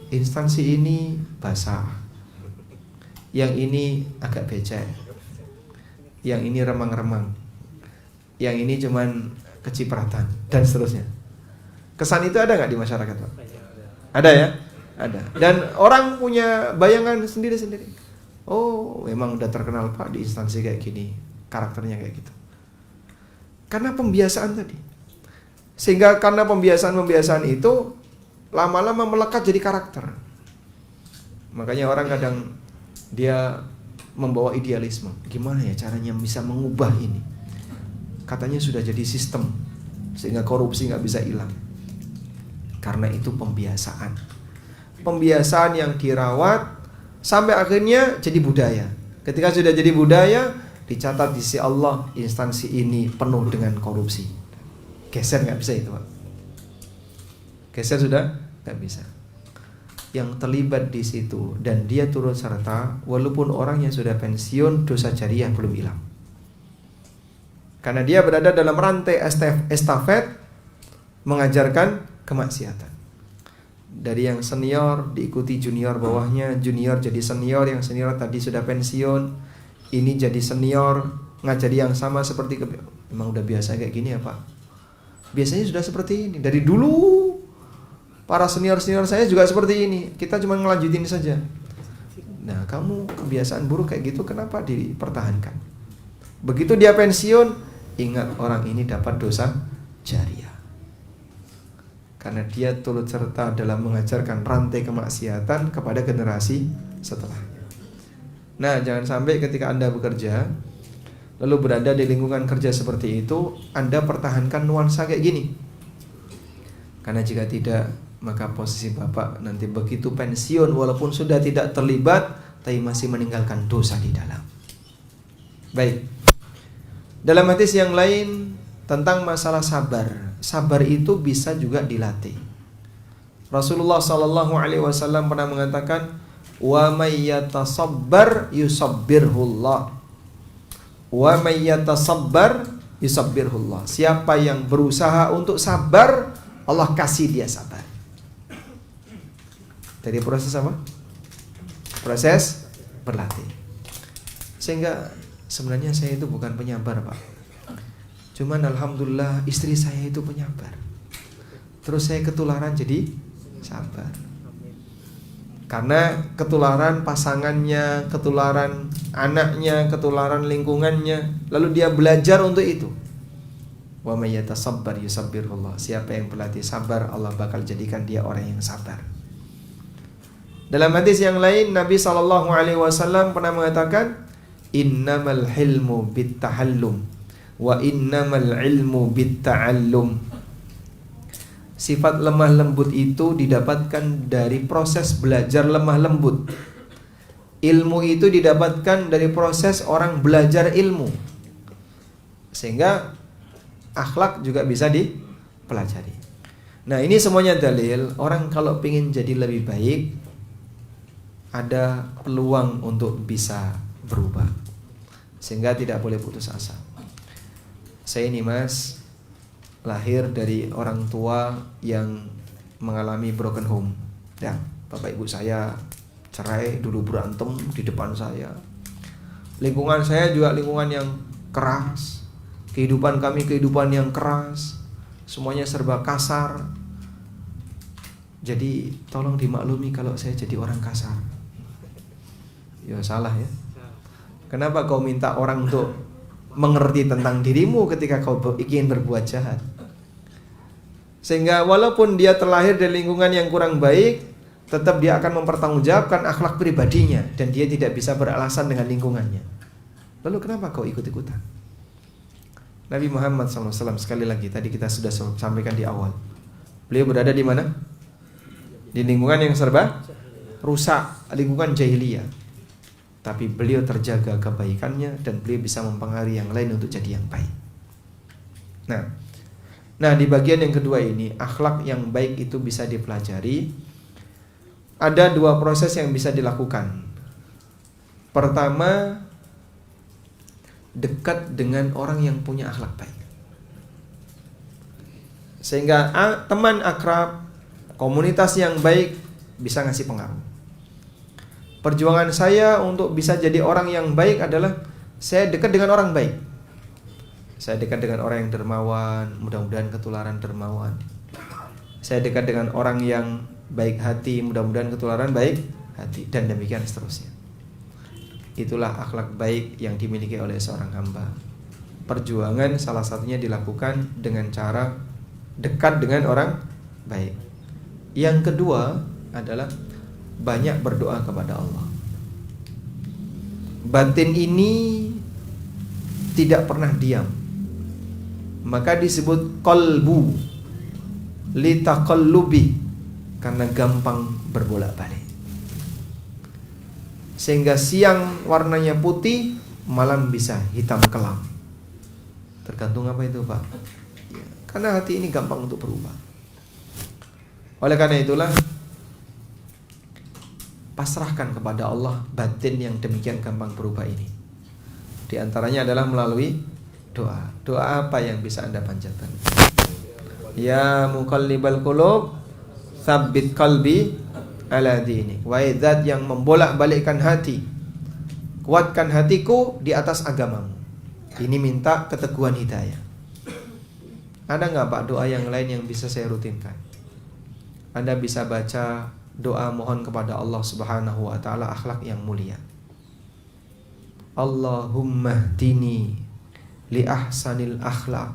instansi ini basah, yang ini agak becek, yang ini remang-remang, yang ini cuman kecipratan, dan seterusnya. Kesan itu ada nggak di masyarakat, Pak? Ada ya? Ada. Dan orang punya bayangan sendiri-sendiri. Oh, memang udah terkenal Pak di instansi kayak gini, karakternya kayak gitu. Karena pembiasaan tadi. Sehingga karena pembiasaan itu lama-lama melekat jadi karakter. Makanya orang kadang dia membawa idealisme. Gimana ya caranya bisa mengubah ini? Katanya sudah jadi sistem, sehingga korupsi nggak bisa hilang. Karena itu pembiasaan. Pembiasaan yang dirawat sampai akhirnya jadi budaya. Ketika sudah jadi budaya, dicatat di sisi Allah, instansi ini penuh dengan korupsi. Geser nggak bisa itu, Pak. Geser sudah nggak bisa. Yang terlibat di situ dan dia turut serta, walaupun orangnya sudah pensiun, dosa jariah belum hilang. Karena dia berada dalam rantai estafet mengajarkan kemaksiatan. Dari yang senior diikuti junior bawahnya, junior jadi senior, yang senior tadi sudah pensiun, ini jadi senior, ngajari yang sama seperti memang udah biasa kayak gini ya Pak. Biasanya sudah seperti ini dari dulu. Para senior-senior saya juga seperti ini. Kita cuma ngelanjutin saja. Nah, kamu kebiasaan buruk kayak gitu kenapa dipertahankan? Begitu dia pensiun, ingat orang ini dapat dosa jariah. Karena dia turut serta dalam mengajarkan rantai kemaksiatan kepada generasi setelahnya. Nah, jangan sampai ketika Anda bekerja lalu berada di lingkungan kerja seperti itu, Anda pertahankan nuansa kayak gini. Karena jika tidak, maka posisi Bapak nanti begitu pensiun walaupun sudah tidak terlibat, tapi masih meninggalkan dosa di dalam. Baik. Dalam hadis yang lain tentang masalah sabar. Sabar itu bisa juga dilatih. Rasulullah SAW pernah mengatakan, wa may yatasabbar yusabbirhullah. Wa may yatasabbar yusabbirhullah. Siapa yang berusaha untuk sabar, Allah kasih dia sabar. Dari proses apa? Proses berlatih. Sehingga sebenarnya saya itu bukan penyabar, Pak. Cuman alhamdulillah istri saya itu penyabar. Terus saya ketularan jadi sabar. Karena ketularan pasangannya, ketularan anaknya, ketularan lingkungannya, lalu dia belajar untuk itu. Wa may yatasabbar yusabbirullah. Siapa yang berlatih sabar, Allah bakal jadikan dia orang yang sabar. Dalam hadis yang lain Nabi SAW pernah mengatakan, innamal hilmu bittahallum wa innamal ilmu bitta'allum. Sifat lemah lembut itu didapatkan dari proses belajar lemah lembut. Ilmu itu didapatkan dari proses orang belajar ilmu. Sehingga akhlak juga bisa dipelajari. Nah, ini semuanya dalil orang kalau ingin jadi lebih baik, ada peluang untuk bisa berubah. Sehingga tidak boleh putus asa. Saya ini Mas, lahir dari orang tua yang mengalami broken home. Ya, bapak ibu saya cerai, dulu berantem di depan saya. Lingkungan saya juga lingkungan yang keras. Kehidupan kami kehidupan yang keras. Semuanya serba kasar. Jadi tolong dimaklumi kalau saya jadi orang kasar. Ya salah ya. Kenapa kau minta orang untuk mengerti tentang dirimu ketika kau ingin berbuat jahat? Sehingga walaupun dia terlahir dari lingkungan yang kurang baik, tetap dia akan mempertanggungjawabkan akhlak pribadinya, dan dia tidak bisa beralasan dengan lingkungannya. Lalu kenapa kau ikut-ikutan? Nabi Muhammad SAW, sekali lagi tadi kita sudah sampaikan di awal, beliau berada di mana? Di lingkungan yang serba rusak, lingkungan jahiliyah. tapi beliau terjaga kebaikannya dan beliau bisa mempengaruhi yang lain untuk jadi yang baik. Nah, di bagian yang kedua ini, akhlak yang baik itu bisa dipelajari. Ada dua proses yang bisa dilakukan. Pertama, dekat dengan orang yang punya akhlak baik, sehingga teman akrab, komunitas yang baik bisa ngasih pengaruh. Perjuangan saya untuk bisa jadi orang yang baik adalah saya dekat dengan orang baik. Saya dekat dengan orang yang dermawan, mudah-mudahan ketularan dermawan. Saya dekat dengan orang yang baik hati, mudah-mudahan ketularan baik hati, dan demikian seterusnya. Itulah akhlak baik yang dimiliki oleh seorang hamba. Perjuangan salah satunya dilakukan dengan cara dekat dengan orang baik. Yang kedua adalah banyak berdoa kepada Allah. Batin ini tidak pernah diam, maka disebut qalbu litaqallubi, karena gampang berbolak-balik. Sehingga siang warnanya putih, malam bisa hitam kelam. Tergantung apa itu, Pak? Ya, karena hati ini gampang untuk berubah. Oleh karena itulah, pasrahkan kepada Allah batin yang demikian gampang berubah ini. Di antaranya adalah melalui doa. Doa apa yang bisa Anda panjatkan? Ya muqallibal qulub, tsabbit qalbi ala dinik. Wahai zat yang membolak-balikkan hati, kuatkan hatiku di atas agamamu. Ini minta keteguhan hidayah. Ada nggak Pak doa yang lain yang bisa saya rutinkan? Anda bisa baca doa mohon kepada Allah Subhanahu wa ta'ala akhlak yang mulia. Allahumma hdini li ahsanil akhlaq,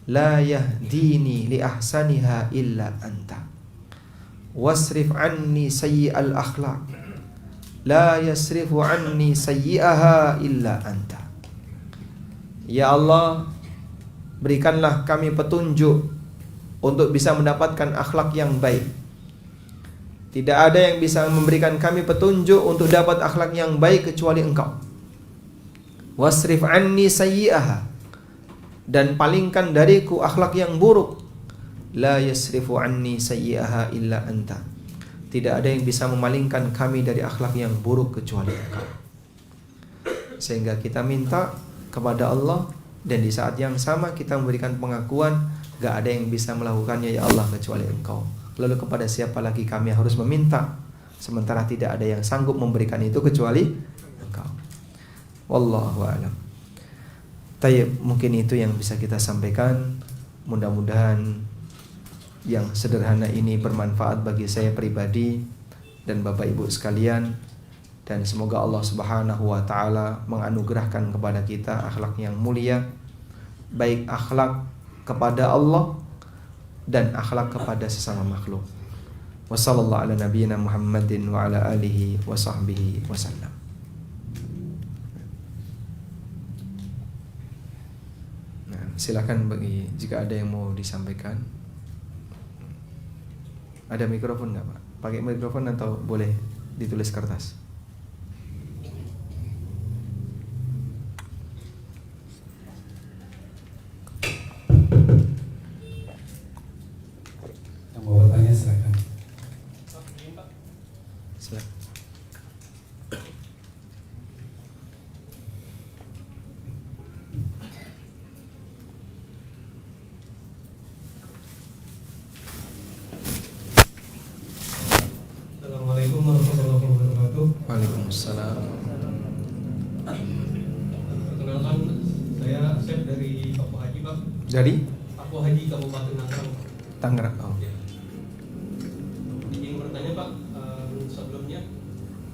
la yahdini li ahsaniha illa anta, wasrif anni sayyi'al akhlaq, la yasrifu anni sayyi'aha illa anta. Ya Allah, berikanlah kami petunjuk untuk bisa mendapatkan akhlak yang baik. Tidak ada yang bisa memberikan kami petunjuk untuk dapat akhlak yang baik kecuali Engkau. Wasrif anni sayyi'aha, dan palingkan dariku akhlak yang buruk. La yasrifu anni sayyi'aha illa anta. Tidak ada yang bisa memalingkan kami dari akhlak yang buruk kecuali Engkau. Sehingga kita minta kepada Allah, dan di saat yang sama kita memberikan pengakuan, gak ada yang bisa melakukannya ya Allah kecuali Engkau. Lalu kepada siapa lagi kami harus meminta, sementara tidak ada yang sanggup memberikan itu kecuali Engkau. Wallahu a'lam. Tayyib, mungkin itu yang bisa kita sampaikan. Mudah-mudahan yang sederhana ini bermanfaat bagi saya pribadi dan Bapak Ibu sekalian, dan semoga Allah Subhanahu wa ta'ala menganugerahkan kepada kita akhlak yang mulia, baik akhlak kepada Allah dan akhlak kepada sesama makhluk. Wassallallahu ala nabiyyina Muhammadin wa ala alihi wa sahbihi wasallam. Nah, silakan bagi jika ada yang mau disampaikan. Ada mikrofon nggak Pak? Pakai mikrofon atau boleh ditulis kertas? Assalamualaikum warahmatullahi wabarakatuh. Waalaikumsalam. Perkenalkan, saya Asep dari Paku Haji, Pak. Dari Paku Haji Kabupaten Tangerang. Tangerang. Oh. Ya. Izin bertanya Pak, sebelumnya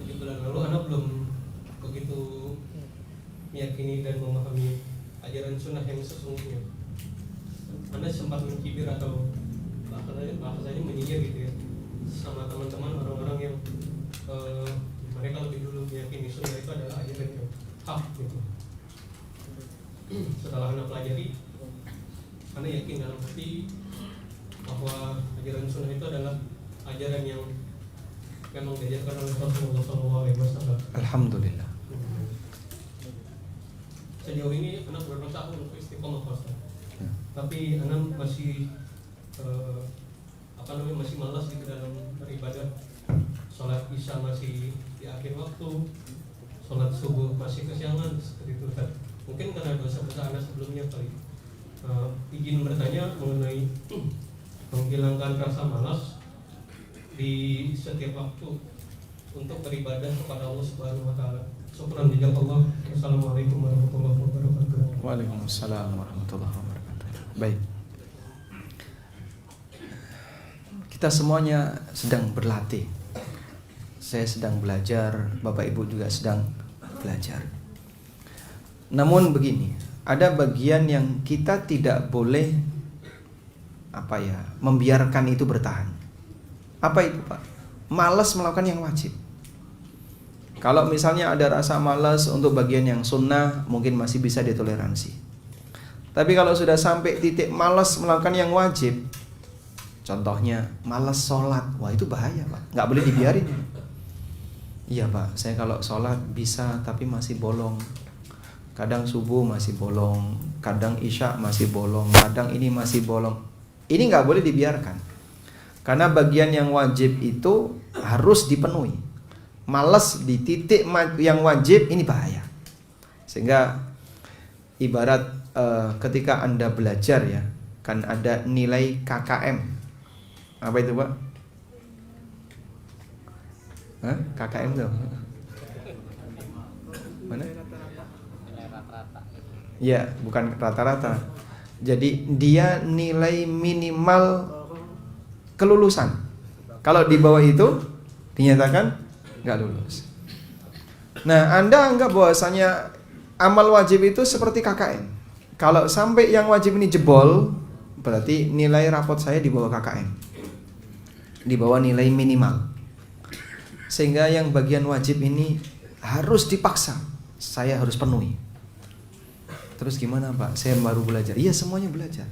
7 bulan lalu Anda belum begitu meyakini dan memahami ajaran sunnah yang sesungguhnya. Anda sempat mencibir atau bahasanya menyinyir gitu ya sama teman-teman orang-orang yang mereka lebih dulu meyakini sunnah itu adalah ajaran yang hak gitu. Setelah Anda pelajari, Anda yakin dalam hati bahwa ajaran sunnah itu adalah ajaran yang memang diajarkan oleh Rasulullah SAW. Alhamdulillah. Sejauh ini anak berusaha untuk istiqomah Ustaz. Ya. Tapi anak masih masih malas di dalam beribadah. Sholat isya masih di akhir waktu, sholat subuh masih kesiangan seperti itu Ustaz. Mungkin karena dosa-dosa anak sebelumnya kali. Izin bertanya mengenai menghilangkan rasa malas di setiap waktu untuk beribadah kepada Allah Subhanahu wa taala. Syukran jazakallah. Wassalamualaikum warahmatullahi wabarakatuh. Waalaikumsalam warahmatullahi wabarakatuh. Baik. Kita semuanya sedang berlatih. Saya sedang belajar, Bapak Ibu juga sedang belajar. Namun begini, ada bagian yang kita tidak boleh membiarkan itu bertahan. Apa itu, Pak? Malas melakukan yang wajib. Kalau misalnya ada rasa malas untuk bagian yang sunnah, mungkin masih bisa ditoleransi. Tapi kalau sudah sampai titik malas melakukan yang wajib, contohnya malas sholat, wah itu bahaya, Pak. Nggak boleh dibiarin. Iya, Pak, saya kalau sholat bisa tapi masih bolong. Kadang subuh masih bolong, kadang isya masih bolong, kadang ini masih bolong. Ini nggak boleh dibiarkan. Karena bagian yang wajib itu harus dipenuhi. Malas di titik yang wajib ini bahaya. Sehingga ibarat ketika Anda belajar ya, kan ada nilai KKM. Apa itu, Pak? Hah? KKM tuh? Mana? Ya, bukan rata-rata. Jadi dia nilai minimal kelulusan. Kalau di bawah itu dinyatakan nggak lulus. Nah, Anda anggap bahwasanya amal wajib itu seperti KKM. Kalau sampai yang wajib ini jebol, berarti nilai rapot saya di bawah KKM, di bawah nilai minimal. Sehingga yang bagian wajib ini harus dipaksa, saya harus penuhi. Terus gimana, Pak? Saya baru belajar. Iya, semuanya belajar.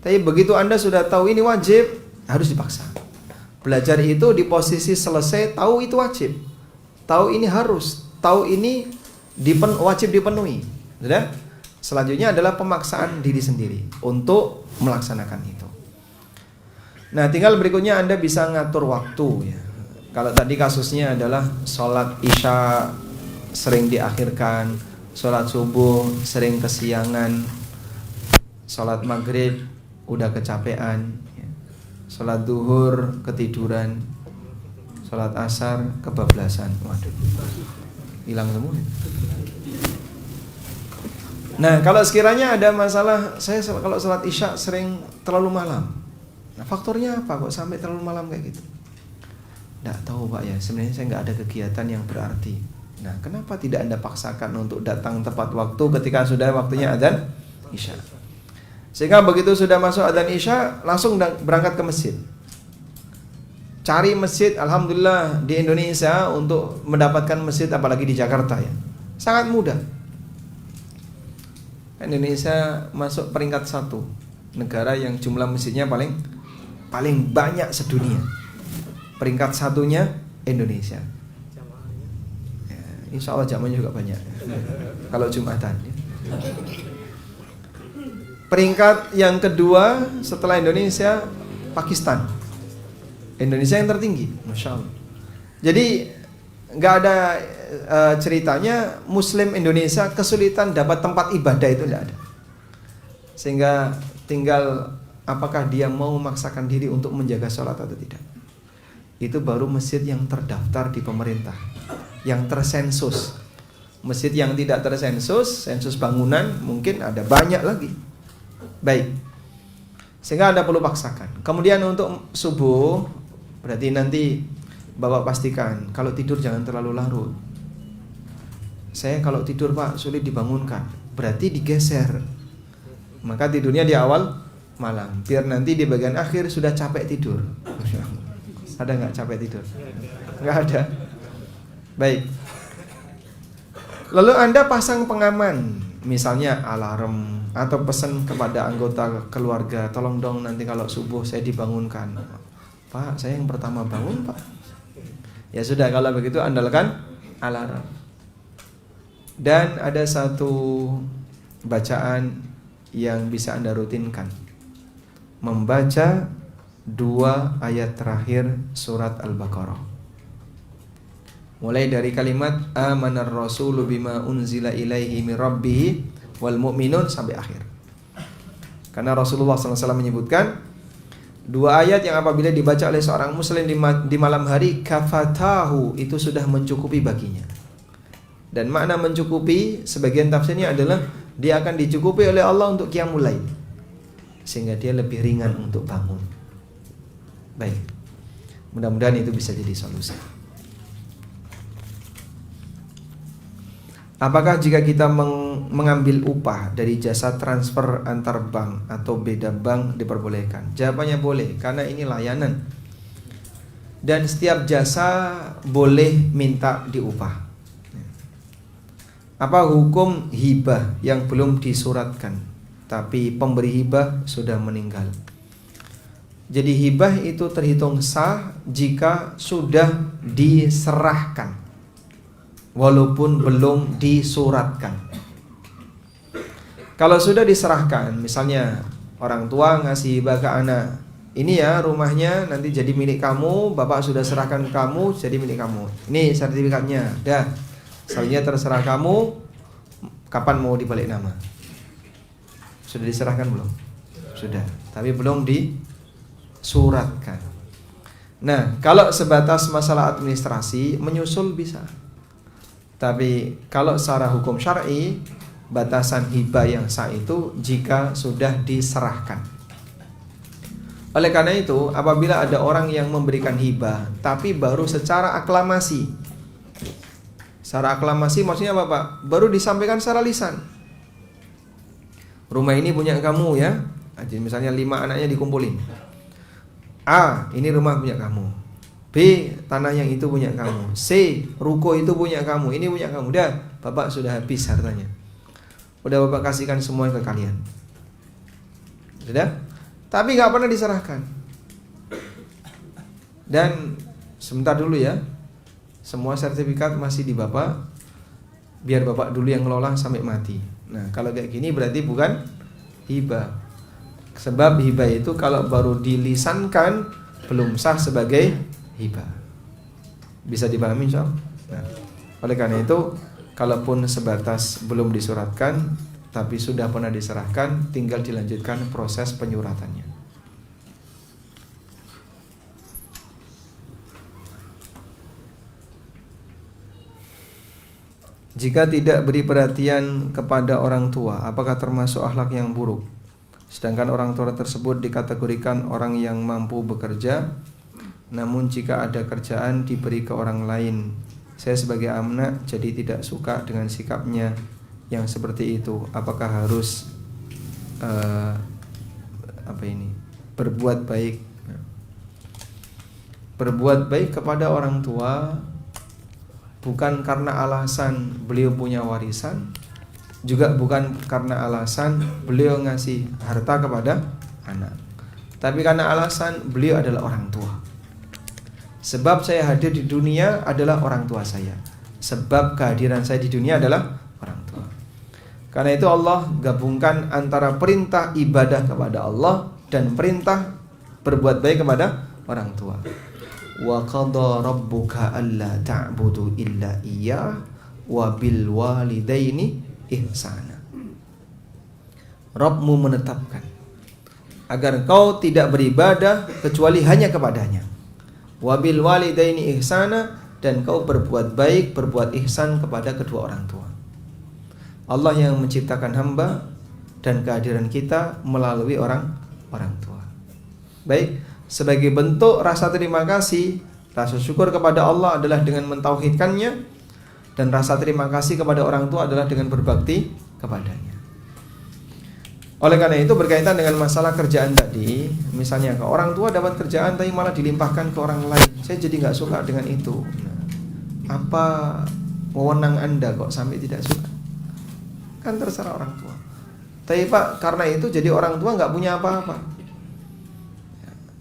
Tapi begitu Anda sudah tahu ini wajib, harus dipaksa. Belajar itu di posisi selesai, tahu itu wajib, tahu ini harus, tahu ini wajib dipenuhi. Sudah? Selanjutnya adalah pemaksaan diri sendiri untuk melaksanakan itu. Nah, tinggal berikutnya Anda bisa ngatur waktu ya. Kalau tadi kasusnya adalah sholat isya sering diakhirkan, sholat subuh sering kesiangan, sholat maghrib udah kecapean, sholat duhur ketiduran, sholat asar kebablasan. Waduh, hilang semua. Nah, kalau sekiranya ada masalah, saya kalau sholat isya sering terlalu malam. Nah, faktornya apa kok sampai terlalu malam kayak gitu? Nggak tahu, Pak ya. Sebenarnya saya nggak ada kegiatan yang berarti. Nah, kenapa tidak Anda paksakan untuk datang tepat waktu ketika sudah waktunya adzan isya? Sehingga begitu sudah masuk adzan isya, langsung berangkat ke masjid. Cari masjid, alhamdulillah di Indonesia untuk mendapatkan masjid, apalagi di Jakarta ya, sangat mudah. Indonesia masuk peringkat 1 negara yang jumlah masjidnya paling banyak sedunia. Peringkat 1-nya Indonesia. Ya, insya Allah jamaahnya juga banyak. Kalau Jumatan. Ya. Peringkat yang kedua setelah Indonesia, Pakistan. Indonesia yang tertinggi, Masya Allah. Jadi nggak ada ceritanya Muslim Indonesia kesulitan dapat tempat ibadah, itu nggak ada. Sehingga tinggal apakah dia mau memaksakan diri untuk menjaga sholat atau tidak. Itu baru masjid yang terdaftar di pemerintah, yang tersensus. Masjid yang tidak tersensus, sensus bangunan mungkin ada banyak lagi. Baik, sehingga Anda perlu paksakan. Kemudian untuk subuh, berarti nanti Bapak pastikan kalau tidur jangan terlalu larut. Saya kalau tidur, Pak, sulit dibangunkan, berarti digeser. Maka tidurnya di awal malam, biar nanti di bagian akhir sudah capek tidur. Ada nggak capek tidur? Nggak ada. Baik. Lalu Anda pasang pengaman, misalnya alarm atau pesan kepada anggota keluarga, tolong dong nanti kalau subuh saya dibangunkan. Pak, saya yang pertama bangun, Pak. Ya sudah, kalau begitu andalkan alarm. Dan ada satu bacaan yang bisa Anda rutinkan. Membaca 2 ayat terakhir surat Al-Baqarah. Mulai dari kalimat amanar rasulu bima unzila ilaihi min rabbih wal mu'minun sampai akhir. Karena Rasulullah SAW menyebutkan 2 ayat yang apabila dibaca oleh seorang muslim di malam hari, kafatahu, itu sudah mencukupi baginya. Dan makna mencukupi, sebagian tafsirnya adalah dia akan dicukupi oleh Allah untuk qiyamul lail, sehingga dia lebih ringan untuk bangun. Baik, mudah-mudahan itu bisa jadi solusi. Apakah jika kita mengambil upah dari jasa transfer antar bank atau beda bank diperbolehkan? Jawabannya boleh, karena ini layanan. Dan setiap jasa boleh minta diupah. Apa hukum hibah yang belum disuratkan, tapi pemberi hibah sudah meninggal? Jadi hibah itu terhitung sah jika sudah diserahkan, walaupun belum disuratkan. Kalau sudah diserahkan, misalnya orang tua ngasih hibah ke anak, ini ya rumahnya nanti jadi milik kamu, bapak sudah serahkan kamu jadi milik kamu, ini sertifikatnya, dah, selanjutnya terserah kamu kapan mau dibalik nama. Sudah diserahkan belum? Sudah, tapi belum disuratkan. Nah, kalau sebatas masalah administrasi menyusul bisa. Tapi kalau secara hukum syar'i, batasan hibah yang sah itu jika sudah diserahkan. Oleh karena itu, apabila ada orang yang memberikan hibah tapi baru secara aklamasi. Secara aklamasi maksudnya apa, Pak? Baru disampaikan secara lisan. Rumah ini punya kamu ya. Jadi misalnya 5 anaknya dikumpulin. A, ini rumah punya kamu. B, tanah yang itu punya kamu. C, ruko itu punya kamu. Ini punya kamu. Udah, bapak sudah habis hartanya. Udah bapak kasihkan semua ke kalian. Sudah? Tapi gak pernah diserahkan. Dan sebentar dulu ya, semua sertifikat masih di bapak, biar bapak dulu yang ngelola sampai mati. Nah, kalau kayak gini berarti bukan hibah. Sebab hibah itu kalau baru dilisankan belum sah sebagai hibah. Bisa dipahami insyaallah. Nah, oleh karena itu, kalaupun sebatas belum disuratkan tapi sudah pernah diserahkan, tinggal dilanjutkan proses penyuratannya. Jika tidak beri perhatian kepada orang tua, apakah termasuk akhlak yang buruk? Sedangkan orang tua tersebut dikategorikan orang yang mampu bekerja, namun jika ada kerjaan diberi ke orang lain. Saya sebagai anak jadi tidak suka dengan sikapnya yang seperti itu. Apakah harus berbuat baik? Berbuat baik kepada orang tua bukan karena alasan beliau punya warisan, juga bukan karena alasan beliau ngasih harta kepada anak, tapi karena alasan beliau adalah orang tua. Sebab saya hadir di dunia adalah orang tua saya. Sebab kehadiran saya di dunia adalah orang tua. Karena itu Allah gabungkan antara perintah ibadah kepada Allah dan perintah berbuat baik kepada orang tua. Wa qadha rabbuka alla ta'budu illa iyyah wa bil walidaini ihsana. Rabbmu menetapkan agar engkau tidak beribadah kecuali hanya kepadanya. Wabil walidaini ihsana, dan kau berbuat baik, berbuat ihsan kepada kedua orang tua. Allah yang menciptakan hamba dan kehadiran kita melalui orang tua. Baik, sebagai bentuk rasa terima kasih, rasa syukur kepada Allah adalah dengan mentauhidkannya, dan rasa terima kasih kepada orang tua adalah dengan berbakti kepadanya. Oleh karena itu, berkaitan dengan masalah kerjaan tadi, misalnya ke orang tua dapat kerjaan tapi malah dilimpahkan ke orang lain, saya jadi nggak suka dengan itu. Nah, apa wewenang Anda kok sampai tidak suka? Kan terserah orang tua. Tapi Pak, karena itu jadi orang tua nggak punya apa-apa.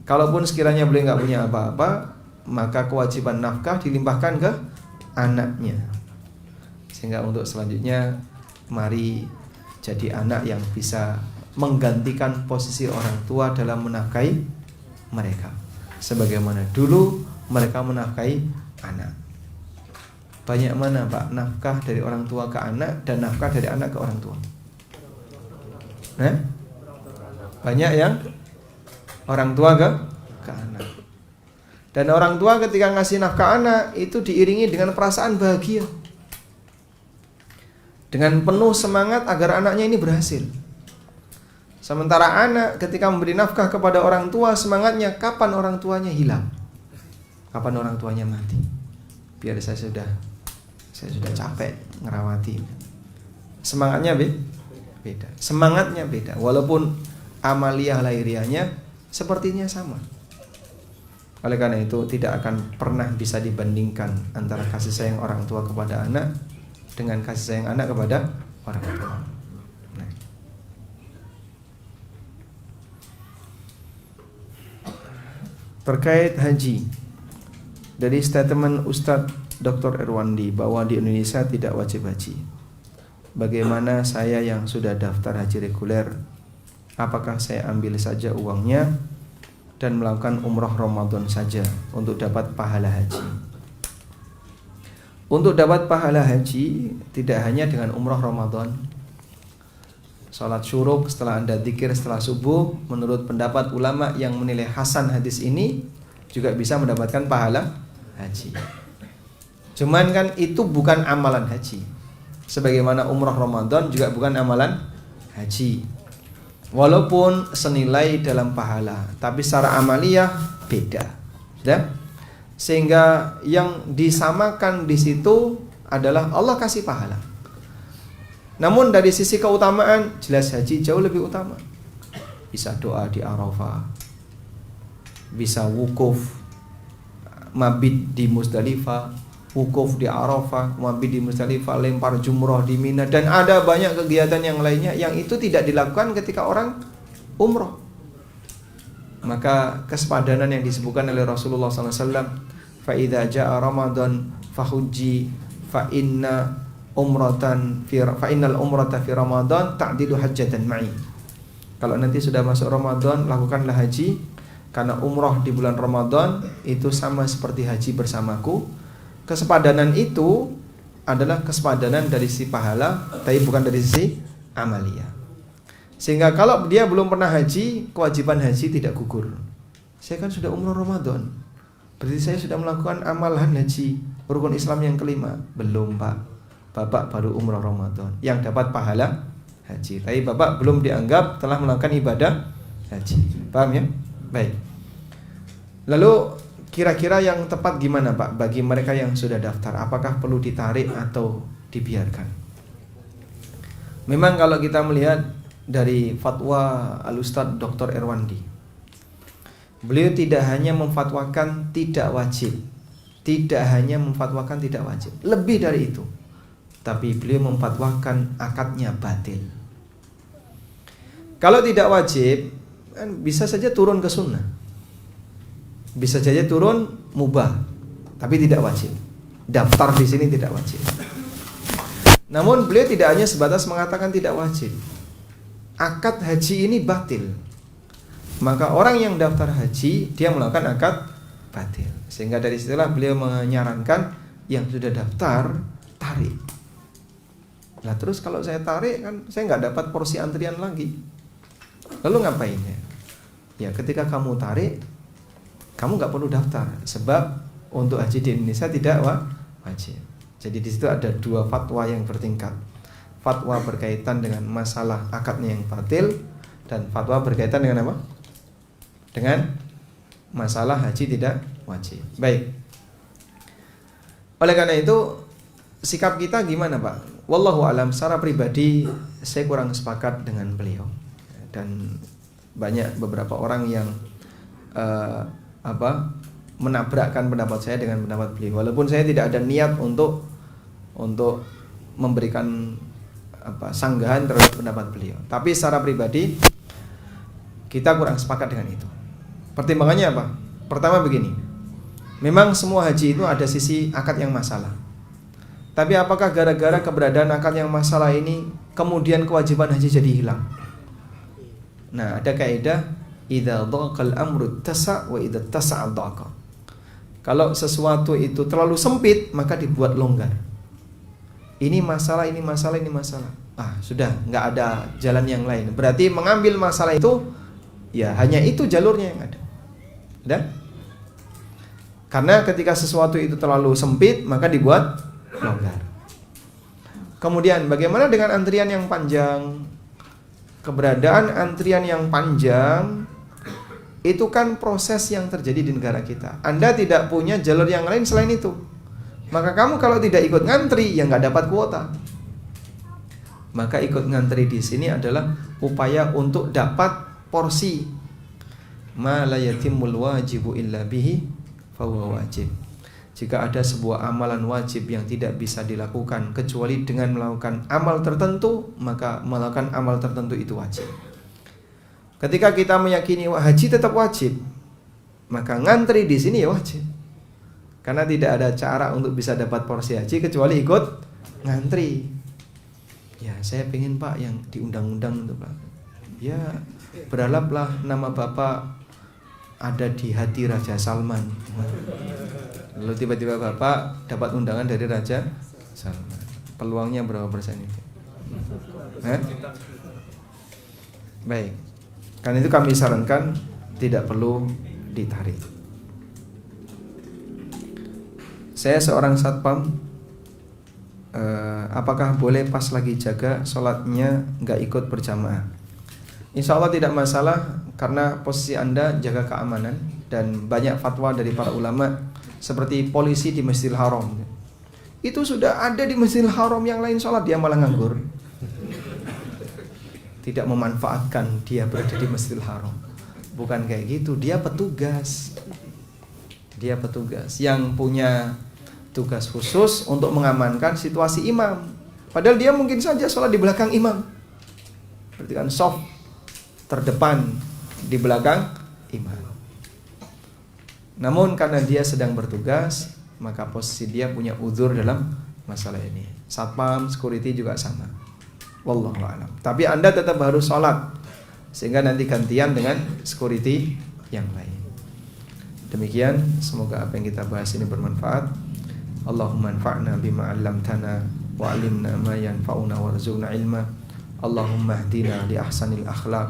Kalaupun sekiranya beliau nggak punya apa-apa, maka kewajiban nafkah dilimpahkan ke anaknya. Sehingga untuk selanjutnya mari jadi anak yang bisa menggantikan posisi orang tua dalam menafkahi mereka, sebagaimana dulu mereka menafkahi anak. Banyak mana Pak nafkah dari orang tua ke anak dan nafkah dari anak ke orang tua? Banyak yang orang tua ke anak. Dan orang tua ketika ngasih nafkah anak itu diiringi dengan perasaan bahagia, dengan penuh semangat agar anaknya ini berhasil. Sementara anak ketika memberi nafkah kepada orang tua, semangatnya kapan orang tuanya hilang, kapan orang tuanya mati. Biar saya sudah capek ngerawati. Semangatnya beda. Semangatnya beda. Walaupun amaliyah lahiriahnya sepertinya sama. Oleh karena itu tidak akan pernah bisa dibandingkan antara kasih sayang orang tua kepada anak dengan kasih sayang anak kepada orang tua. Terkait haji, dari statement Ustadz Dr. Erwandi bahwa di Indonesia tidak wajib haji. Bagaimana saya yang sudah daftar haji reguler? Apakah saya ambil saja uangnya dan melakukan umroh Ramadan saja untuk dapat pahala haji? Untuk dapat pahala haji tidak hanya dengan umroh Ramadan. Salat syuruk setelah Anda dzikir setelah subuh, menurut pendapat ulama yang menilai hasan hadis ini, juga bisa mendapatkan pahala haji. Cuman kan itu bukan amalan haji. Sebagaimana umroh Ramadan juga bukan amalan haji. Walaupun senilai dalam pahala, tapi secara amaliyah beda. Ya? Sehingga yang disamakan di situ adalah Allah kasih pahala. Namun dari sisi keutamaan, jelas haji jauh lebih utama. Bisa doa di Arafah, bisa wukuf, mabit di Muzdalifah, wukuf di Arafah, mabit di Muzdalifah, lempar jumroh di Mina, dan ada banyak kegiatan yang lainnya yang itu tidak dilakukan ketika orang umroh. Maka kesepadanan yang disebutkan oleh Rasulullah SAW, fa idza jaa Ramadan fahujji fa innal umrata fi Ramadan ta'dilu hajjatan ma'i. Kalau nanti sudah masuk Ramadan, lakukanlah haji, karena umroh di bulan Ramadan itu sama seperti haji bersamaku. Kesepadanan itu adalah kesepadanan dari sisi pahala, tapi bukan dari sisi amalia. Sehingga kalau dia belum pernah haji, kewajiban haji tidak gugur. Saya kan sudah umroh Ramadan, berarti saya sudah melakukan amalan haji rukun Islam yang kelima. Belum Pak, Bapak baru umroh Ramadan yang dapat pahala haji, tapi Bapak belum dianggap telah melakukan ibadah haji. Paham ya? Baik. Lalu kira-kira yang tepat gimana Pak bagi mereka yang sudah daftar? Apakah perlu ditarik atau dibiarkan? Memang kalau kita melihat dari fatwa Al-Ustadz Dr. Erwandi, beliau tidak hanya memfatwakan tidak wajib, tidak hanya memfatwakan tidak wajib, lebih dari itu. Tapi beliau memfatwakan akadnya batil. Kalau tidak wajib, kan bisa saja turun ke sunnah, bisa saja turun mubah, tapi tidak wajib. Daftar di sini tidak wajib. Namun beliau tidak hanya sebatas mengatakan tidak wajib, akad haji ini batil. Maka orang yang daftar haji, dia melakukan akad batil. Sehingga dari situlah beliau menyarankan yang sudah daftar tarik. Nah terus kalau saya tarik kan saya nggak dapat porsi antrian lagi. Lalu ngapain ya? Ya ketika kamu tarik, kamu nggak perlu daftar, sebab untuk haji di Indonesia tidak wajib. Jadi di situ ada dua fatwa yang bertingkat. Fatwa berkaitan dengan masalah akadnya yang batil, dan fatwa berkaitan dengan apa? Dengan masalah haji tidak wajib. Baik. Oleh karena itu sikap kita gimana Pak? Wallahu alam, secara pribadi saya kurang sepakat dengan beliau, dan banyak beberapa orang yang menabrakkan pendapat saya dengan pendapat beliau. Walaupun saya tidak ada niat untuk memberikan sanggahan terhadap pendapat beliau, tapi secara pribadi kita kurang sepakat dengan itu. Pertimbangannya apa? Pertama begini, Memang semua haji itu ada sisi akad yang masalah. Tapi apakah gara-gara keberadaan akad yang masalah ini kemudian kewajiban haji jadi hilang? Nah, ada kaidah idza dhaqal amru tasa' wa idza tasa'a dhaqa. Kalau sesuatu itu terlalu sempit maka dibuat longgar. Ini masalah, ini masalah, ini masalah. Sudah, nggak ada jalan yang lain. Berarti mengambil masalah itu ya hanya itu jalurnya yang ada. Dan karena ketika sesuatu itu terlalu sempit maka dibuat longgar. Kemudian bagaimana dengan antrian yang panjang? Keberadaan antrian yang panjang itu kan proses yang terjadi di negara kita. Anda tidak punya jalur yang lain selain itu. Maka kamu kalau tidak ikut ngantri ya nggak dapat kuota. Maka ikut ngantri di sini adalah upaya untuk dapat porsi. Ma la yatimul wajibu illa bihi fahuwa wajib. Jika ada sebuah amalan wajib yang tidak bisa dilakukan kecuali dengan melakukan amal tertentu, maka melakukan amal tertentu itu wajib. Ketika kita meyakini haji tetap wajib, maka ngantri di sini ya wajib. Karena tidak ada cara untuk bisa dapat porsi haji kecuali ikut ngantri. Ya, saya pengen Pak yang diundang-undang itu Pak. Ya, berharaplah nama Bapak ada di hati Raja Salman. Lalu tiba-tiba Bapak dapat undangan dari Raja Salman. Peluangnya berapa persen itu? Baik. Karena itu kami sarankan tidak perlu ditarik. Saya seorang satpam. Apakah boleh pas lagi jaga sholatnya nggak ikut berjamaah? Insya Allah tidak masalah, karena posisi Anda jaga keamanan. Dan banyak fatwa dari para ulama seperti polisi di Masjidil Haram, itu sudah ada di Masjidil Haram yang lain sholat, dia malah nganggur, tidak memanfaatkan dia berada di Masjidil Haram. Bukan kayak gitu, dia petugas. Dia petugas yang punya tugas khusus untuk mengamankan situasi imam. Padahal dia mungkin saja sholat di belakang imam, berarti kan soft terdepan di belakang imam. Namun karena dia sedang bertugas, maka posisi dia punya uzur dalam masalah ini. Satpam, security juga sama. Wallahu a'lam. Tapi Anda tetap harus sholat, sehingga nanti gantian dengan security yang lain. Demikian, semoga apa yang kita bahas ini bermanfaat. Allahumma anfa'na bima 'allamtana wa 'allimna ma yanfa'una warzuqna ilma. Allahumma hdina li ahsanil akhlaq,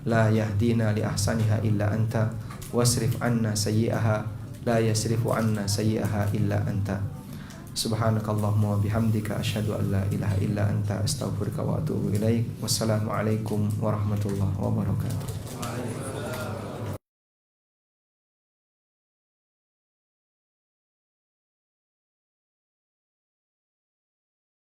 la yahdina li ahsaniha illa anta, wasrif anna sayyi'aha, la yasrifu anna sayyi'aha illa anta. Subhanakallahumma wa bihamdika asyhadu an la ilaha illa anta astaghfiruka wa atubu ilaik. Wassalamualaikum warahmatullahi wabarakatuh.